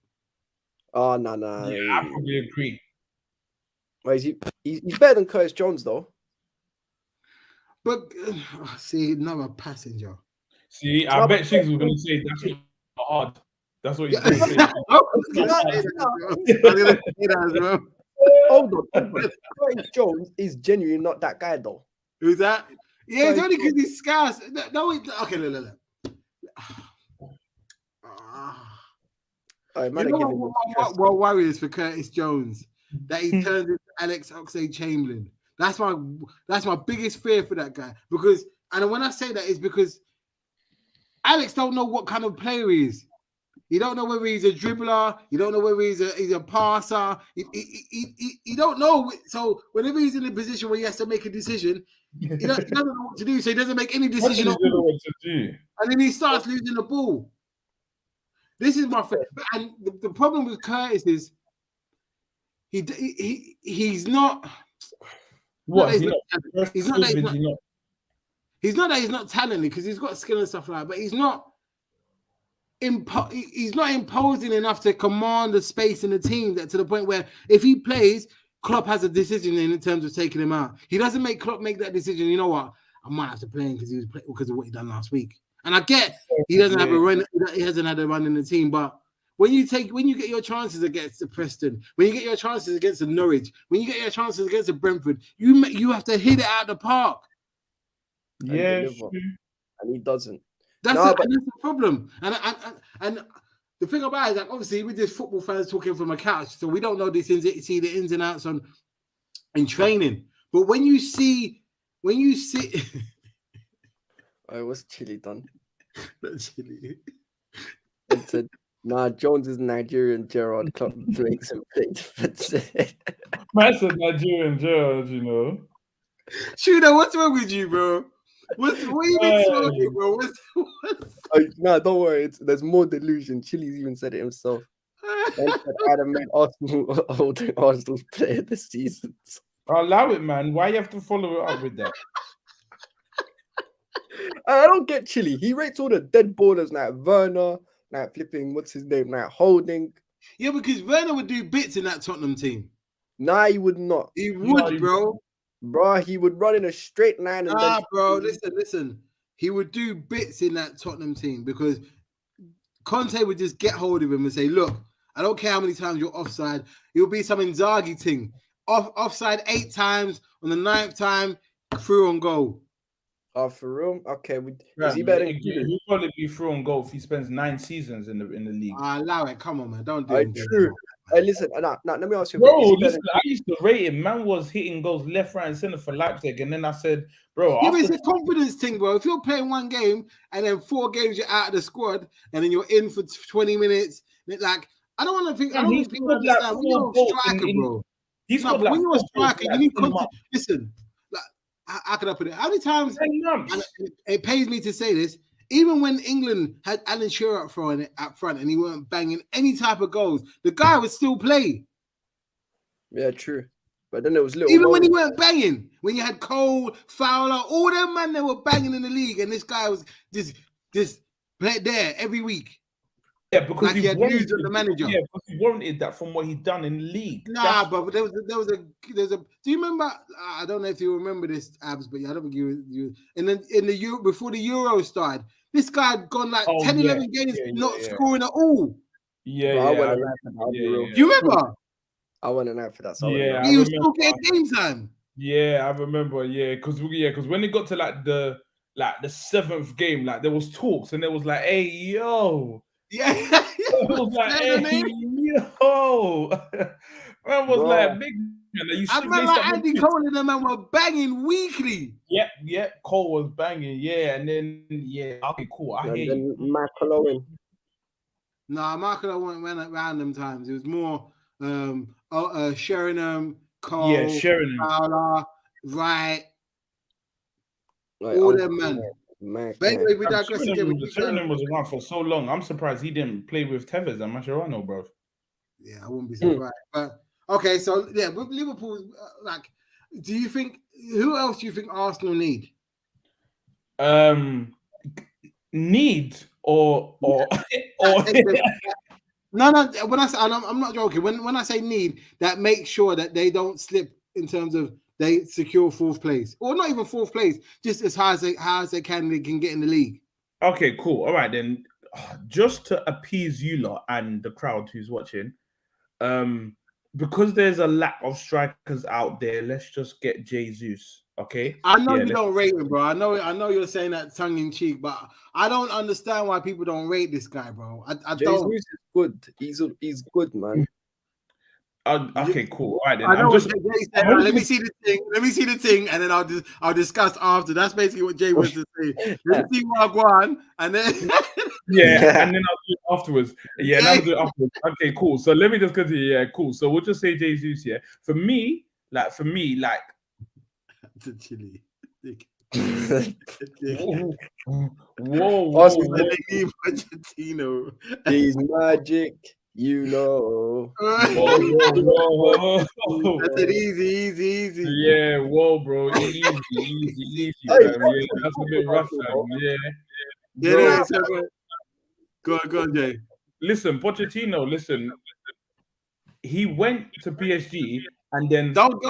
Oh no. Yeah, I probably agree. Well, he's better than Curtis Jones, though. But see, another passenger. See, I bet Shigs was going to say that's not hard. That's what he's going to say. Hold on. Curtis Jones is genuinely not that guy, though. Who's that? Yeah, it's only because he's scarce. No, okay, look. Right, You know what worries for Curtis Jones? That he turns into Alex Oxlade-Chamberlain. That's my biggest fear for that guy. Because, and when I say that, it's because Alex don't know what kind of player he is. You don't know whether he's a dribbler. You don't know whether he's a passer. You don't know. So whenever he's in a position where he has to make a decision, he doesn't know what to do. So he doesn't make any decision. What to do? And then he starts losing the ball. This is my friend. And the problem with Curtis is he's not. What? He's not that he's not talented, because he's got skill and stuff like that, but he's not imposing enough to command the space in the team, that to the point where if he plays, Klopp has a decision in terms of taking him out. He doesn't make Klopp make that decision. You know what? I might have to play him because of what he done last week. And I get he doesn't have a run. He hasn't had a run in the team, but when you get your chances against the Preston, when you get your chances against the Norwich, when you get your chances against the Brentford, you have to hit it out of the park. Yeah, and he doesn't. That's the problem. And the thing about it is, like, obviously, we're just football fans talking from a couch, so we don't know see the ins and outs in training. But when you see, oh, what's Chile done? Not Chile. It said, nah, Jones is Nigerian. Gerard Klopp breaks and plays. Man said Nigerian Gerard, you know. Shooter, what's wrong with you, bro? What you been smoking, bro? Nah, don't worry. There's more delusion. Chile's even said it himself. Adam made Arsenal holding Arsenal's player this season. Allow it, man. Why you have to follow it up with that? I don't get Chile. He rates all the dead ballers like Werner, like flipping, what's his name, like Holding. Yeah, because Werner would do bits in that Tottenham team. Nah, he would not. He would, bro. Bro, he would run in a straight line. And then... bro, listen. He would do bits in that Tottenham team because Conte would just get hold of him and say, look, I don't care how many times you're offside. It will be some Inzaghi thing. Offside 8 times, on the 9th time, through on goal. Oh, for real? Okay. Is he better than He'll probably be through on goal if he spends 9 seasons in the league. Allow it. Come on, man. Don't do it. True. Hey, listen, let me ask you. Bro, listen, I used to rate him. Man was hitting goals left, right, and center for Leipzig. And then I said, bro. Yeah, but it's a confidence thing, bro. If you're playing one game and then 4 games you're out of the squad and then you're in for 20 minutes, like, I don't want to think. I don't think people understand. When you're a striker, bro. When you're a striker, you need to listen. Like, how can I put it? How many times? It pains me to say this. Even when England had Alan Shearer up front and he weren't banging any type of goals, the guy would still play. Yeah, true. But then there was little. Even when he weren't banging, when you had Cole, Fowler, all them man that were banging in the league, and this guy was just played there every week. Yeah, because like he had news of the manager. Yeah, because he warranted that from what he'd done in the league. Nah, but there was a. Do you remember? I don't know if you remember this, Abs, but I don't think you. And then before the Euro started, this guy had gone like 10, 11 games not scoring at all. Yeah, I went Do you remember? I went out for that. So yeah, he was still getting game time. Yeah, I remember. Yeah, because when it got to the 7th game, like there was talks and there was like, hey, yo. Yeah, it was like, hey, yo. Man was like, big man. I remember like Andy Cole and them man were banging weekly. Yeah, Cole was banging. Yeah, and then okay, cool. I hear you. Michael Owen. Nah, Michael Owen went at random times. It was more Sheringham, Cole, Fowler, Wright, all them man. But anyway, we digress again. Sheringham was around for so long. I'm surprised he didn't play with Tevez and Mascherano, bro. Yeah, I wouldn't be surprised. But okay, so yeah, with Liverpool, like, do you think who else do you think Arsenal need? Need or No. When I say I'm not joking. When I say need, that makes sure that they don't slip in terms of they secure 4th place, or not even 4th place, just as high as they can get in the league. Okay, cool. All right then. Just to appease you lot and the crowd who's watching, because there's a lack of strikers out there, let's just get Jesus. Okay. I know you don't rate him, bro. I know you're saying that tongue in cheek, but I don't understand why people don't rate this guy, bro. I don't. Jesus is good. He's good, man. Okay, cool. All right then. I know what Jay said. Let me see the thing, and then I'll discuss after. That's basically what Jay was to say. Let me see what I want, and then and then I'll do it afterwards. Yeah, and I'll do it afterwards. Okay, cool. So let me just continue. Yeah, cool. So we'll just say Jesus. Yeah, for me, like to Chile. Whoa. Pochettino. He's magic. You know. Whoa. That's it. Easy. Yeah, whoa, bro. Easy. Hey, Yeah, that's a bit rough, man. Yeah. Go on, Jay. Listen, Pochettino, he went to PSG and then don't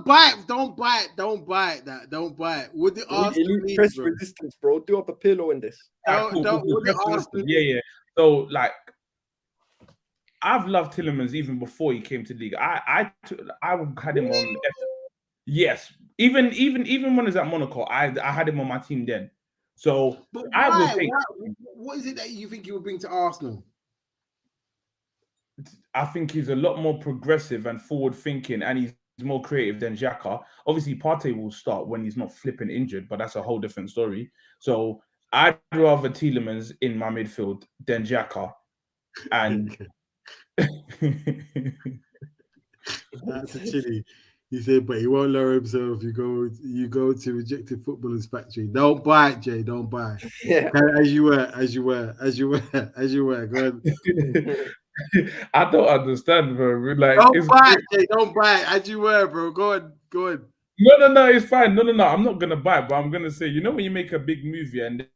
buy it. Don't buy it. Would the Arsenal need press resistance, bro? Do up a pillow in this. Yeah. So like, I've loved Tielemans even before he came to the league. I had him on. Yes, even when he was at Monaco, I had him on my team then. So but I would take. What is it that you think he would bring to Arsenal? I think he's a lot more progressive and forward thinking, and he's more creative than Xhaka. Obviously, Partey will start when he's not flipping injured, but that's a whole different story. So I'd rather Tielemans in my midfield than Xhaka, and. That's a Chile. He said, but he won't lower himself. You go to rejected footballers factory. Don't buy it, Jay. Don't buy it. Yeah. As you were. Go ahead. I don't understand, bro. Like, Don't buy it, Jay. Don't buy it. As you were, bro. Go on. No, it's fine. No. I'm not gonna buy it, but I'm gonna say, you know, when you make a big movie and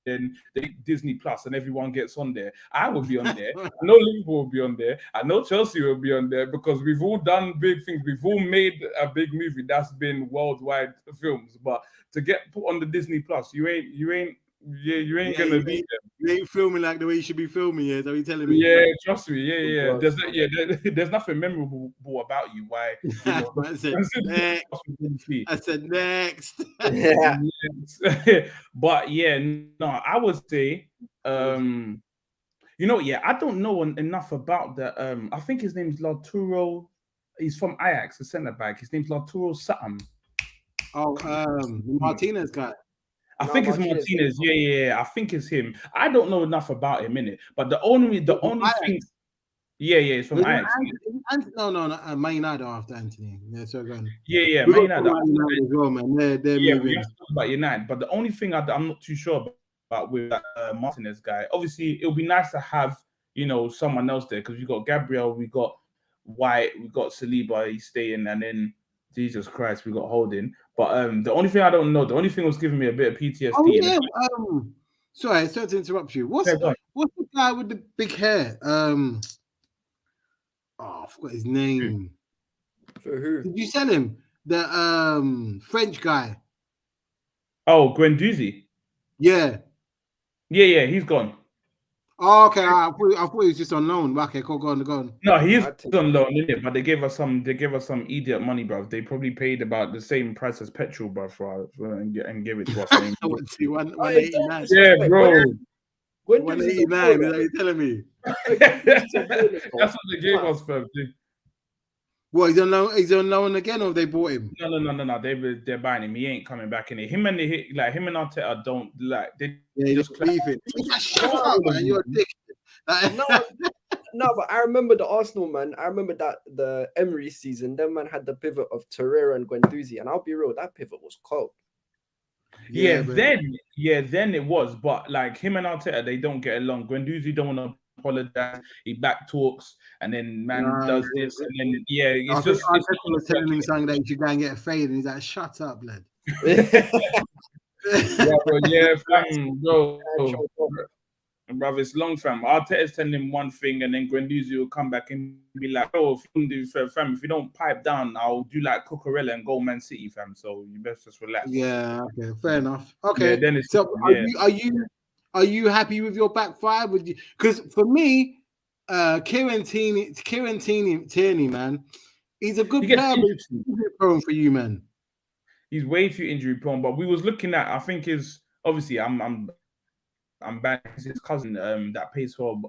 then they Disney Plus and everyone gets on there, I will be on there. I know Liverpool will be on there. I know Chelsea will be on there because we've all done big things. We've all made a big movie that's been worldwide films. But to get put on the Disney Plus, you ain't gonna be there. You ain't filming like the way you should be filming. Yeah, is that what you telling me? Yeah, trust me. Yeah. There's nothing memorable about you. Why? You know, I said next. Yeah. But yeah, no, I would say, you know, yeah, I don't know enough about the. I think his name is Lautaro. He's from Ajax, the centre back. His name's Lautaro something. Oh, the Martinez guy. I think it's Martinez. Yeah. I think it's him. I don't know enough about him in it, but the only thing. Yeah, it's from Ajax. No, Man United after Anthony. Yeah, so go on. Yeah, Man United as well, man. They're moving. We have to talk about United, but the only thing I'm not too sure about with that Martinez guy, obviously, it would be nice to have, you know, someone else there because we got Gabriel, we got White, we got Saliba, he's staying, and then Jesus Christ, we got Holding. But the only thing I don't know, the only thing was giving me a bit of PTSD. Oh yeah. Sorry to interrupt you. What's the guy with the big hair? I forgot his name. For who? Did you sell him? The French guy. Oh, Guendouzi. Yeah, he's gone. Oh, okay. I thought he was just on loan. Okay, cool. Go on. No, he's on loan, isn't it? But they gave us some idiot money, bro. They probably paid about the same price as petrol, bro, and give it to us. 189. Yeah, bro. 189. Is that what you're telling me? That's what they gave us, fam. What, he's on loan again, or they bought him? No. They're buying him. He ain't coming back in it. Him and Arteta don't like. They just leave it. Shut up, man. You're a dick. No, but I remember the Arsenal, man. I remember that the Emery season. Them man had the pivot of Torreira and Guendouzi, and I'll be real, that pivot was cold. Then it was, but like him and Arteta, they don't get along. Guendouzi don't want to apologize. He back talks, and then does this, and then it's just. Arteta was telling him something that he should go and get a fade, and he's like, "Shut up, lad." Brother, it's long, fam. Arteta's telling him one thing, and then Guendouzi will come back and be like, "Oh, fam, if you don't pipe down, I'll do like Cucurella and go Man City, fam. So you best just relax." Yeah, okay, fair enough. Okay, then it's, so are you happy with your back five? Would you? Because for me, Kieran Tierney, man, he's a good player, but he's injury prone for you, man. He's way too injury prone. But we was looking at, I think is obviously I'm back. His cousin that pays for,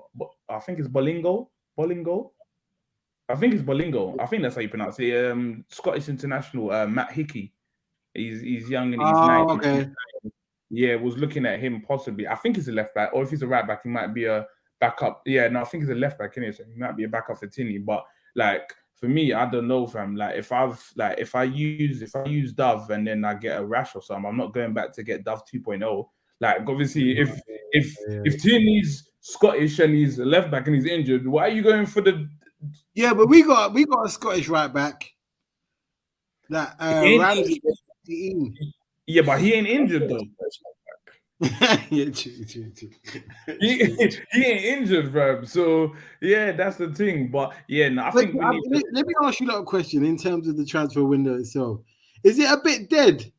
I think it's Bolingo. I think it's Bolingo. I think that's how you pronounce it. Scottish international, Matt Hickey. He's young and he's 19. Okay. Yeah, was looking at him possibly. I think he's a left back, or if he's a right back, he might be a backup. Yeah, no, I think he's a left back, innit? So he might be a backup for Tierney. But like for me, I don't know, fam. Like if I use Dove and then I get a rash or something, I'm not going back to get Dove 2.0. Like obviously, if Tierney's Scottish and he's a left back and he's injured, why are you going for the? Yeah, but we got a Scottish right back. That Ramsey. Yeah, but he ain't injured though. Yeah, true. He ain't injured, bro. So yeah, that's the thing. But yeah, no, I think let me ask you a question in terms of the transfer window itself. Is it a bit dead?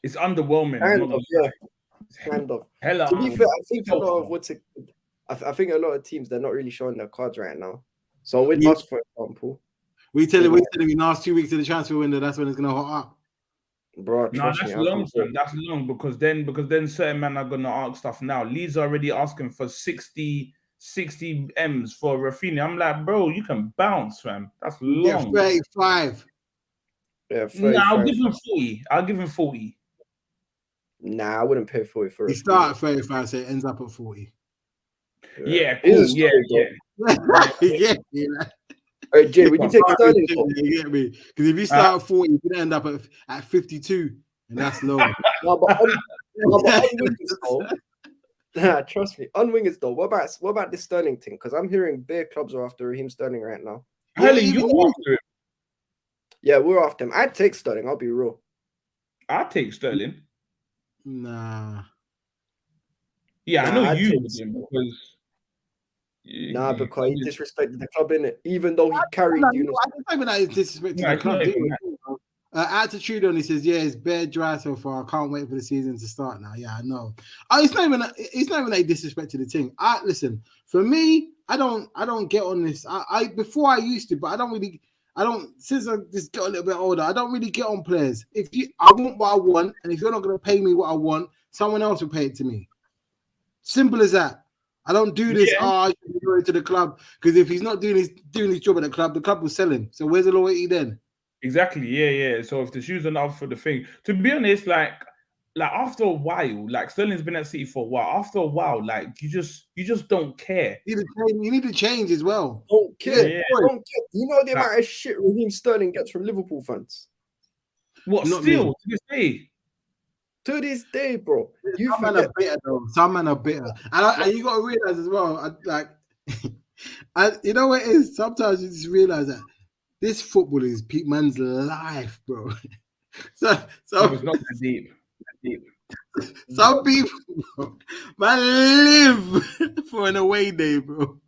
It's underwhelming. Kind of. Hella. To be fair, I think a lot of I think a lot of teams, they're not really showing their cards right now. So with us, for example, we telling you last 2 weeks of the transfer window, that's when it's gonna hot up. Bro, no, that's long, son. That's long because then certain men are gonna ask stuff now. Lee's already asking for 60 M's for Rafinha. I'm like, bro, you can bounce, fam. That's long. Yeah, 35. Yeah, 35. Nah, I'll give him 40. I'll give him 40. Nah, I wouldn't pay 40 for it. He started at 35, so it ends up at 40. Yeah, cool. Yeah. All right, Jay, would you take Sterling? You get me? Because if you start at 40, you're gonna end up at 52, and that's low. No, but I'm with this, though. Trust me. On wingers though, what about this Sterling thing? Because I'm hearing bare clubs are after Raheem Sterling right now. Helen, you're after him. Yeah, we're after him. I'd take Sterling. I'll be real. I'd take Sterling. Nah. Yeah, I Nah, know I'd you take wouldn't because. Nah, because he disrespected the club, innit? Even though he carried I you. don't even that disrespect to Nah, the club. it's not even Attitude on, he says, yeah, it's bare dry so far. I can't wait for the season to start now. Yeah, I know. It's not even a disrespect to the team. Listen, for me, I don't get on this. Before I used to, but since I just got a little bit older, I don't really get on players. I want what I want, and if you're not gonna pay me what I want, someone else will pay it to me. Simple as that. I don't do this. I should go into the club because if he's not doing his job at the club will sell him. So where's the loyalty then? Exactly. Yeah. So if the shoes are not for the thing, to be honest, like after a while, like Sterling's been at City for a while. After a while, like you just don't care. You need to change as well. Don't care. Yeah. Don't care. You know the amount of shit Raheem Sterling gets from Liverpool fans. What Not still me. to this day? To this day, bro. Some men are bitter though. Some men are bitter, and you got to realize as well. You know what it is. Sometimes you just realize that this football is man's life, bro. so It's not that deep. Some people, man, live for an away day, bro.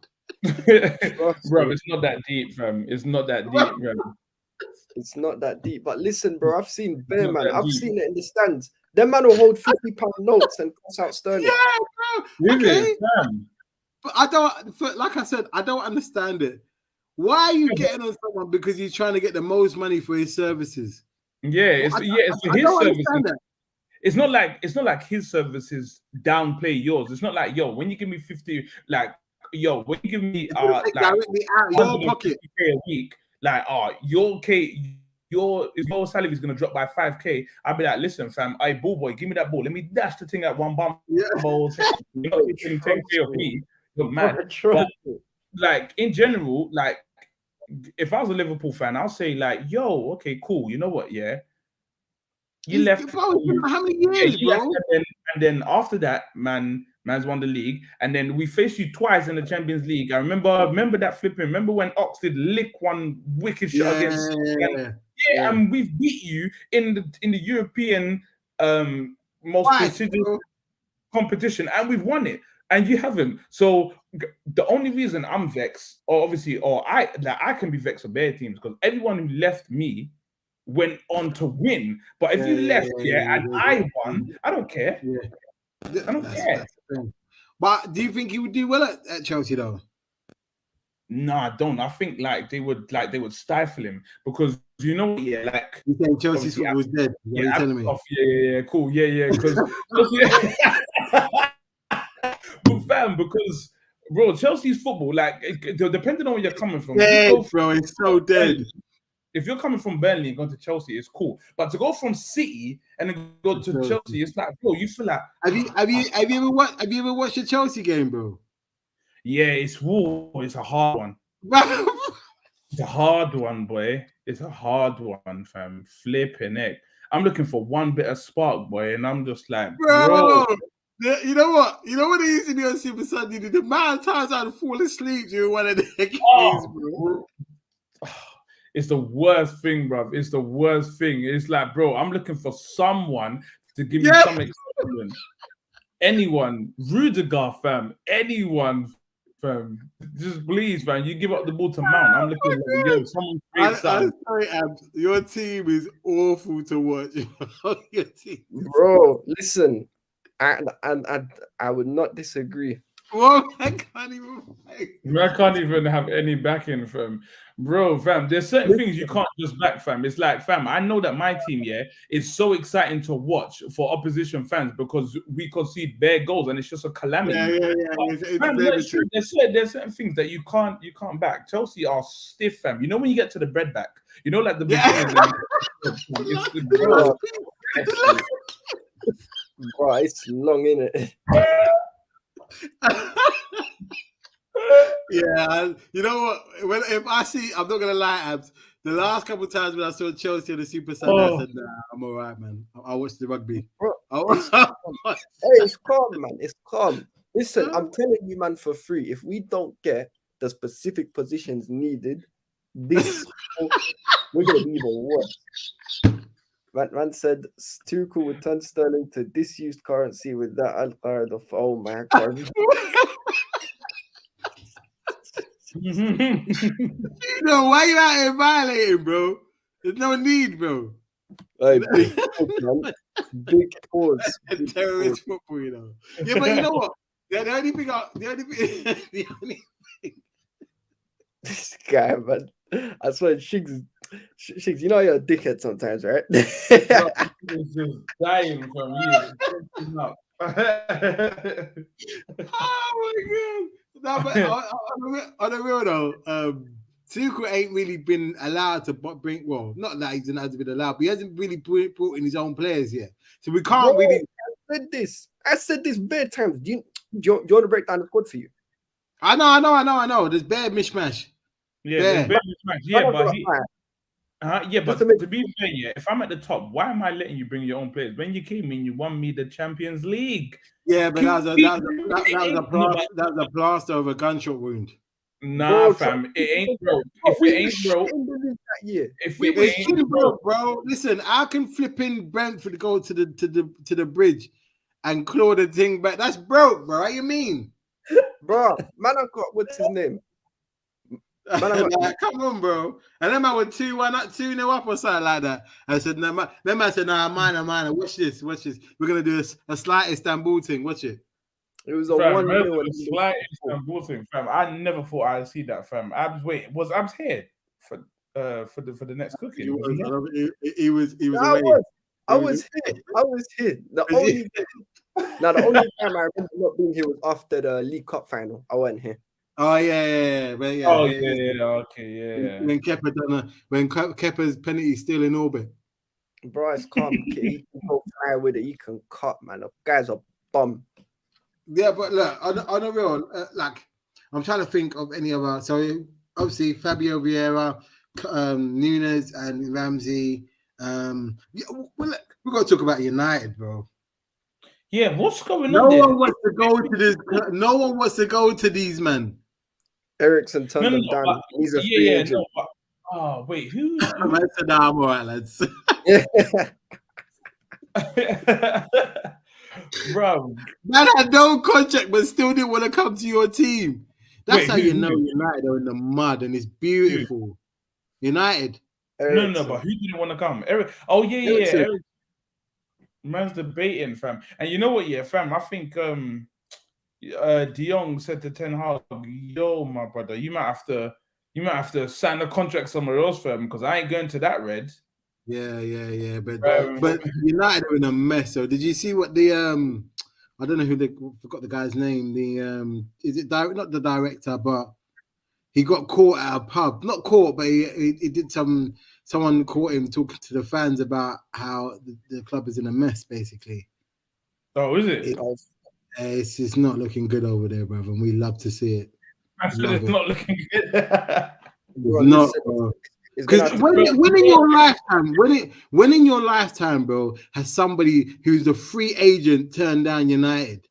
Bro, it's not that deep, fam. It's not that deep, bro. It's not that deep. But listen, bro, I've seen bare not man. that I've deep. seen it in the stands. Them man will hold £50 notes and cross out Sterling. Yeah, bro. Really, Okay. fam. But like I said, I don't understand it. Why are you getting on someone because he's trying to get the most money for his services? Yeah, it's for his services. That. It's not like his services downplay yours. It's not like, yo, when you give me 50, like, yo, when you give me like directly out your pocket a week, like, your salary is gonna drop by 5k. I'll be like, listen, fam, ball boy, give me that ball. Let me dash the thing at one bump. Yeah. You're not getting 10k of me. You're mad. But, like in general, like if I was a Liverpool fan, I'll say like, yo, okay, cool. You know what? Yeah, you left. Bro, how many years, bro? And then after that, man's won the league, and then we faced you twice in the Champions League. I remember that flipping. Remember when Ox did lick one wicked shot against? Yeah, and we've beat you in the European most prestigious competition, and we've won it, and you haven't. So the only reason I'm vexed, or I can be vexed for bare teams because everyone who left me went on to win. But if you left, and I won, I don't care. Yeah. I don't care. But do you think he would do well at Chelsea though? No, I don't. I think they would stifle him because you know, like you saying Chelsea's football was dead. Yeah, you're telling me. Yeah, cool. Yeah, because but fam, because bro, Chelsea's football, like depending on where you're coming from, bro, it's so dead. If you're coming from Burnley and going to Chelsea, it's cool. But to go from City and then go to Chelsea, it's like, bro, you feel like. Have you ever watched a Chelsea game, bro? Yeah, it's a hard one. It's a hard one, boy. It's a hard one, fam. Flipping it. I'm looking for one bit of spark, boy, and I'm just like, bro. You know what? You know what they used to do on Super Sunday? The amount of times I'd fall asleep during one of the games, bro. It's the worst thing, bro. It's the worst thing. It's like, bro, I'm looking for someone to give me some excitement. Anyone, Rudiger, fam. Anyone, fam. Just please, fam. You give up the ball to Mount. I'm looking like, yo, someone create something. I'm sorry, Abs. Your team is awful to watch. Your team, bro. Listen, I would not disagree. Well, I can't even have any backing from bro, fam. There's certain things you can't just back, fam. It's like, fam, I know that my team, is so exciting to watch for opposition fans because we concede bare goals and it's just a calamity. There's certain things that you can't back. Chelsea are stiff, fam. You know when you get to the bread back, you know, like the beginning. Bro, it's long, innit? Yeah, you know what? If I see, I'm not gonna lie, Abs. The last couple of times when I saw Chelsea in the Super Sunday, I said, "Nah, I'm all right, man. I'll watch the rugby." Bro, hey, it's calm, man. It's calm. Listen, I'm telling you, man, for free. If we don't get the specific positions needed, this we're gonna be even worse. Man said Tuchel would turn sterling to disused currency with that Al-Qaeda. Oh my god. No, why you out here violating, bro? There's no need, bro. Hey, big pause, man. Big pause. Big Terrorist pause. football, you know. Yeah, but you know what? The only thing, This guy, man. I swear, Shigs, you know you're a dickhead sometimes, right? It's just dying from you. Oh my god! No, but on the real though, Tuchel ain't really been allowed to bring. Well, not that he's not been allowed, but he hasn't really brought in his own players yet. So we can't really. I said this bare times. Do you want to break down the squad for you? I know. There's bare mishmash. Yeah, Bare. yeah, but to be fair, yeah, if I'm at the top, why am I letting you bring your own players? When you came in, you won me the Champions League. Yeah, but that was a plaster of a gunshot wound. Nah, bro, fam, it ain't broke. If it ain't broke, it ain't broke, bro. Listen, I can flip in Brentford to go to the bridge and claw the thing back. That's broke, bro. What you mean, bro? Man, I got what's his name? Man, come on, bro. And then I went 2-1 up, 2-0 up or something like that. I said, no, then I said, nah, minor. Watch this. We're gonna do a slight Istanbul thing. Watch it. It was a 1-0 slight Istanbul thing, fam. I never thought I'd see that, fam. Was Abs here for the next cooking? He was I was here. The only time I remember not being here was after the League Cup final. I wasn't here. Oh yeah. Okay, yeah. When Kepa's penalty still in orbit. Bro, it's calm. He can go fly with it. He can cut, man. The guy's a bum. Yeah, but look, on the real, like, I'm trying to think of any other. So obviously Fabio Vieira, Nunes, and Ramsey. We're gonna talk about United, bro. Yeah, what's going on? No one wants to go to this. No one wants to go to these, man. Ericsson turned them down. He's a free agent. Oh wait, who? I said, nah, I'm all right, lads. Bro, man had no contract, but still didn't want to come to your team. That's how you know United are in the mud, and it's beautiful. United. Ericsson. No, but who didn't want to come? Eric. Oh yeah. Eric. Man's debating, fam. And you know what, yeah, fam. I think De Jong said to Ten Haag, "Yo, my brother, you might have to sign a contract somewhere else, fam, because I ain't going to that red." Yeah. But United are in a mess. So did you see what the I don't know who forgot the guy's name. The is it not the director, but he got caught at a pub. Not caught, but he did someone caught him talking to the fans about how the club is in a mess, basically. Oh, is it? It's not looking good over there, brother, and we love to see it. It's not looking good. It's not, bro. Because when in your lifetime, bro, has somebody who's a free agent turned down United?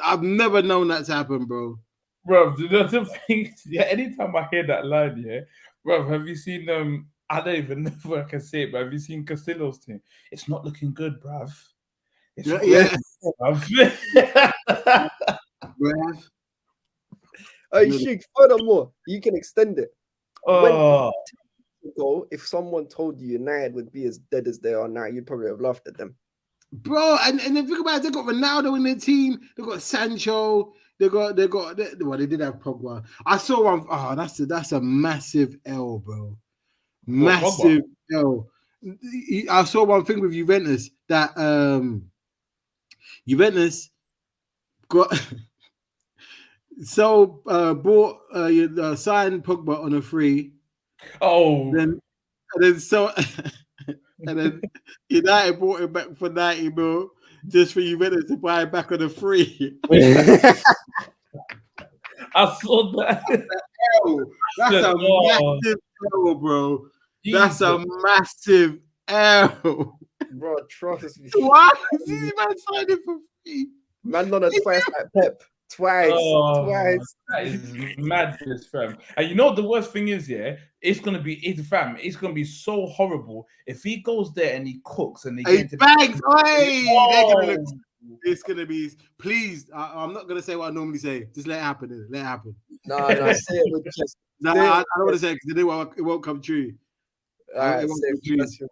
I've never known that to happen, bro. Bro, the thing, yeah, anytime I hear that line, yeah, bro, have you seen I don't even know if I can say it, but have you seen Castillo's thing? It's not looking good, bruv. It's bruv. Hey, Sheik, furthermore, you can extend it. If someone told you United would be as dead as they are now, you'd probably have laughed at them. Bro, and then think about it, they got Ronaldo in their team, they got Sancho, they did have Pogba. I saw one. Oh, that's a massive L, bro. Massive L. I saw one thing with Juventus that Juventus got signed Pogba on a free. Oh, and then United bought him back for 90 mil just for Juventus to buy him back on a free. I saw that. That's a massive L, bro. That's a massive L. Bro, trust me. Why is this man signing for free? Man done it twice like Pep. Twice. That is madness, fam. And you know what the worst thing is, yeah? It's gonna be so horrible if he goes there and he cooks and they Hey, get into bags, they're gonna look. Oh. It's gonna be. Please, I'm not gonna say what I normally say. Just let it happen. Let it happen. No, say it with chest. No, I don't want to say it because it won't come true. Alright, It won't say come it true. with chest.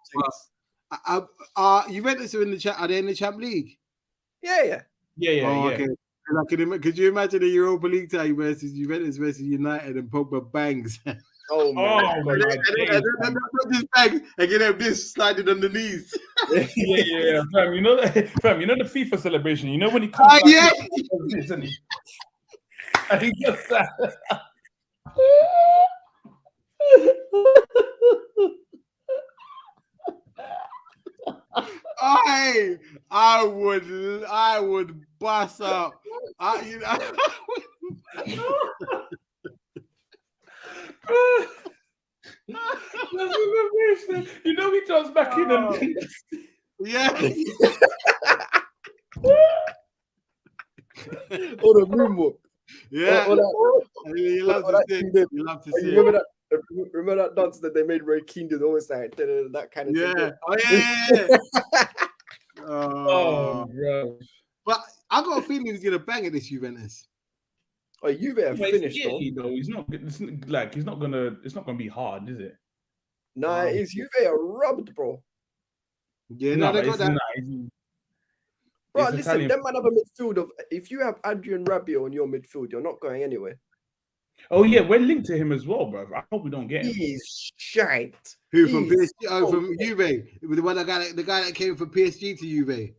Juventus are in the chat. Are they in the Champ League? Yeah. Yeah. Okay. Could you imagine the Europa League tie versus Juventus versus United and Pogba bangs? Oh man. my Not just bangs and get them this sliding on the knees. yeah, fam. You know the FIFA celebration. You know when he comes back, yeah. and he just I would bust up. You know he jumps back in and yeah. Or the moonwalk. Yeah. You love to see it. You love to see it. Remember that dance that they made Roy Keane did, always like that kind of thing. Yeah. Oh yeah. oh, bro. But I got a feeling he's gonna bang at this Juventus. Oh, you better finish though. He's not. It's not gonna be hard, is it? Nah, it's Juve are robbed, bro. Yeah, no, they got that. Bro, listen, them man have a midfield of. If you have Adrian Rabiot on your midfield, you're not going anywhere. Oh yeah, we're linked to him as well, bro. I hope we don't get him. He's shite. Who from PSG? Oh, from Juve. The guy that came from PSG to Juve.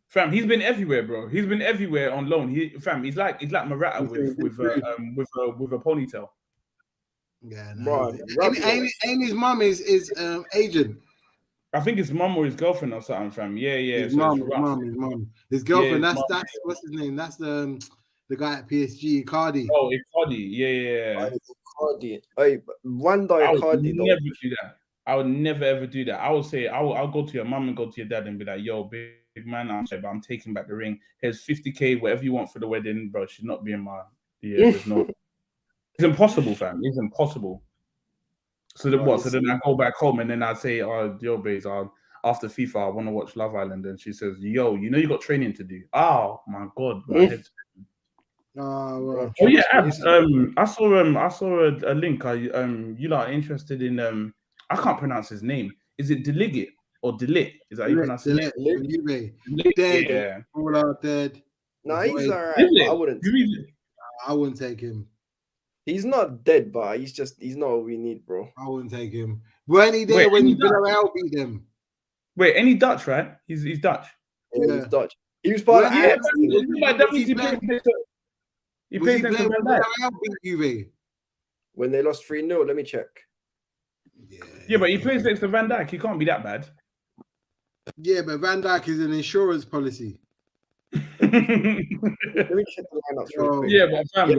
Fam, he's been everywhere, bro. He's been everywhere on loan. He's like Morata with a ponytail. Yeah, bro. And his mum is Asian. I think his mum or his girlfriend or something, fam. Yeah. His mum. His girlfriend. That's what's his name? That's the guy at PSG, Icardi. Oh, Icardi. Yeah. Icardi. Hey, Wanda Icardi. Never do that. I would never ever do that. I would say I'll go to your mum and go to your dad and be like, yo, big man, I'm taking back the ring. Here's 50K, whatever you want for the wedding, bro. Should not be in my there's no. It's impossible, fam. It's impossible. So then what? So then I go back home and then I say, oh, yo, babes, after FIFA, I want to watch Love Island. And she says, yo, you know you got training to do. Oh my god, my head's. Well, oh yeah, Abs, I saw a link. You lot are interested in I can't pronounce his name. Is it Deligit or Delit? Is that how you pronounce it? Dead. Yeah. All out dead. No, he's alright. I wouldn't take him. He's not dead, but he's not what we need, bro. I wouldn't take him. Weren't he there when Villarreal beat them? Wait, any Dutch, right? He's Dutch. Yeah, he's Dutch. He was part of Ajax. He plays next to Villarreal beat Juve when they lost 3-0. Let me check. Yeah, but he plays next to Van Dijk. He can't be that bad. Yeah, but Van Dijk is an insurance policy. Let me check the lineup. Yeah, but fam,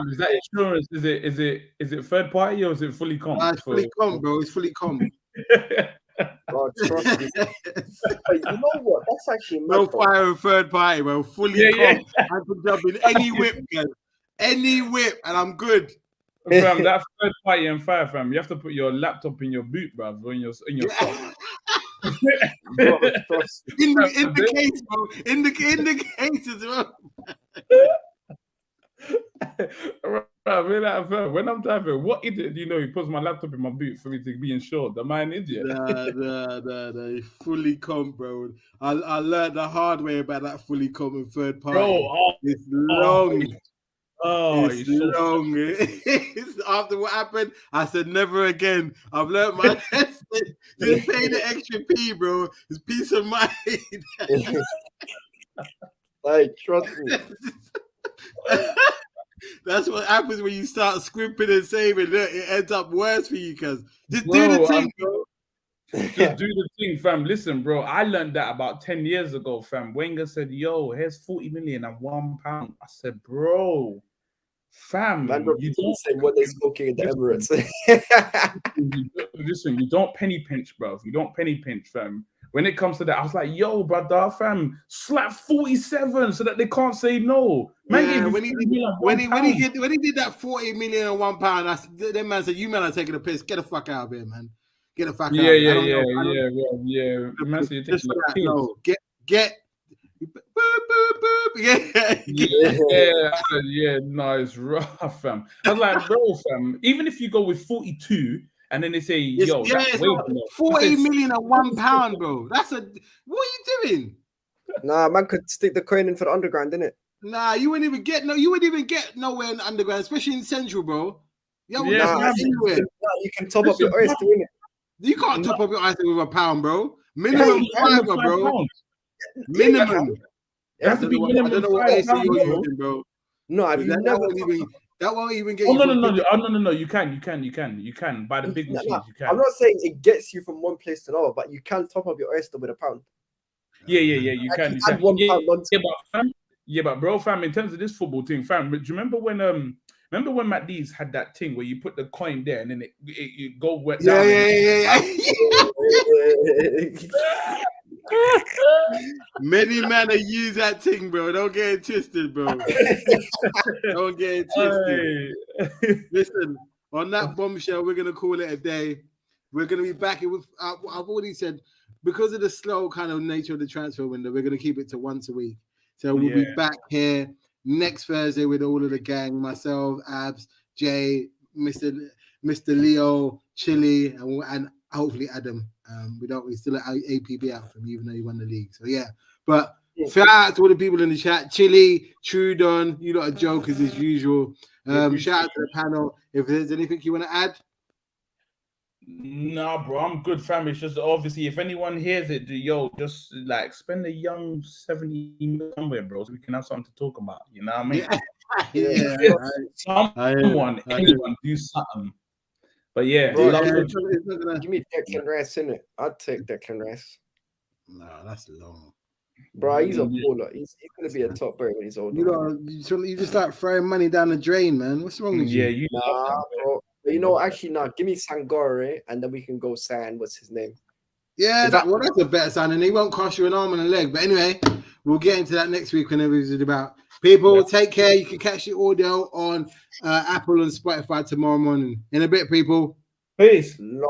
is that insurance? Is it third party or is it fully comp? It's fully comp, bro. It's fully comp. God, trust me. You know what? That's actually no fire and third party, bro. Fully comp. I can jump in any whip, man. Any whip, and I'm good. Fam, that third party and fire, fam. You have to put your laptop in your boot, bro, or in your sock. Bro, in the case, bro. In the case as well. When I'm driving, what idiot do you know? He puts my laptop in my boot for me to be insured. Am I an idiot? Nah. Fully comp, bro. I learned the hard way about that fully comp and third party. Bro, it's long. It's long. It's after what happened, I said never again. I've learned my lesson. Just pay the extra P, bro. It's peace of mind. Like, trust me. That's what happens when you start scrimping and saving. It ends up worse for you, cuz. Just do the thing, bro. Just do the thing, fam. Listen, bro. I learned that about 10 years ago, fam. Wenger said, yo, here's 40 million and £1. I said, bro, fam, you don't say what they're smoking in the Emirates. Listen, you don't penny pinch, bro. You don't penny pinch, fam. when it comes to that, I was like, yo, brother, fam, slap 47 so that they can't say no. Man, Yeah, gave when you he £40 when he did that 40 million and £1, that man said, "You man are taking a piss. Get the fuck out of here, man. Get the fuck out." Yeah, Of here. yeah, I don't yeah, know. yeah. Man, so you're Just taking for a that, piss. no. Get. Boop, boop, boop. Yeah. Yeah, no, it's rough, fam. I was like, bro, fam, even if you go with 42 and then they say, yo, that's It's way not below. 40 million and £1, bro. That's a. What are you doing? Nah, man could stick the coin in for the underground, didn't it? Nah, you wouldn't even get nowhere in the underground, especially in Central, bro. Yeah, Nah, anywhere. You can top up your oyster, innit? You can't top up your ice with £1, bro. It Minimum has to be fiver, bro. £5. Minimum. It has to be I minimum don't know what AC £5, you're bro. using, bro. No, have you That never? won't even get Oh, you. no, from no, no, 50. no. You can. By the big machines, you I'm can. not saying it gets you from one place to another, but you can top up your oyster with £1. Yeah, you can. You Add can. £1 onto But bro, fam, in terms of this football thing, fam, do you remember when Matt Dees had that thing where you put the coin there and then it go wet down? Yeah. Many men use that thing, bro. Don't get it twisted, bro. Don't get it twisted. Listen, on that bombshell, we're gonna call it a day. We're gonna be back with. I've already said, because of the slow kind of nature of the transfer window, we're gonna keep it to once a week. So we'll be back here next Thursday with all of the gang, myself, Abs, Jay, Mr. Leo, Chili, and hopefully Adam. We still at APB out from even though he won the league. So yeah, but shout out to all the people in the chat. Chili, Trudon, you lot are jokers as usual. Shout out to the panel. If there's anything you want to add. Nah, bro, I'm good, fam. It's just obviously if anyone hears it, just like spend a young 70 mil somewhere, bro, so we can have something to talk about. You know what I mean? Anyone do something. But yeah, bro, give me Declan Rice, innit? I'd take Declan Rice. No, that's long. Bro, he's a baller. He's gonna be a top player when he's older. You just start throwing money down the drain, man. What's wrong with you? Bro. But actually, give me Sangare, and then we can go sign. What's his name? Yeah, that's a better signing. He won't cost you an arm and a leg. But anyway, we'll get into that next week whenever it's about. People, take care. You can catch the audio on Apple and Spotify tomorrow morning. In a bit, people. Peace. Love.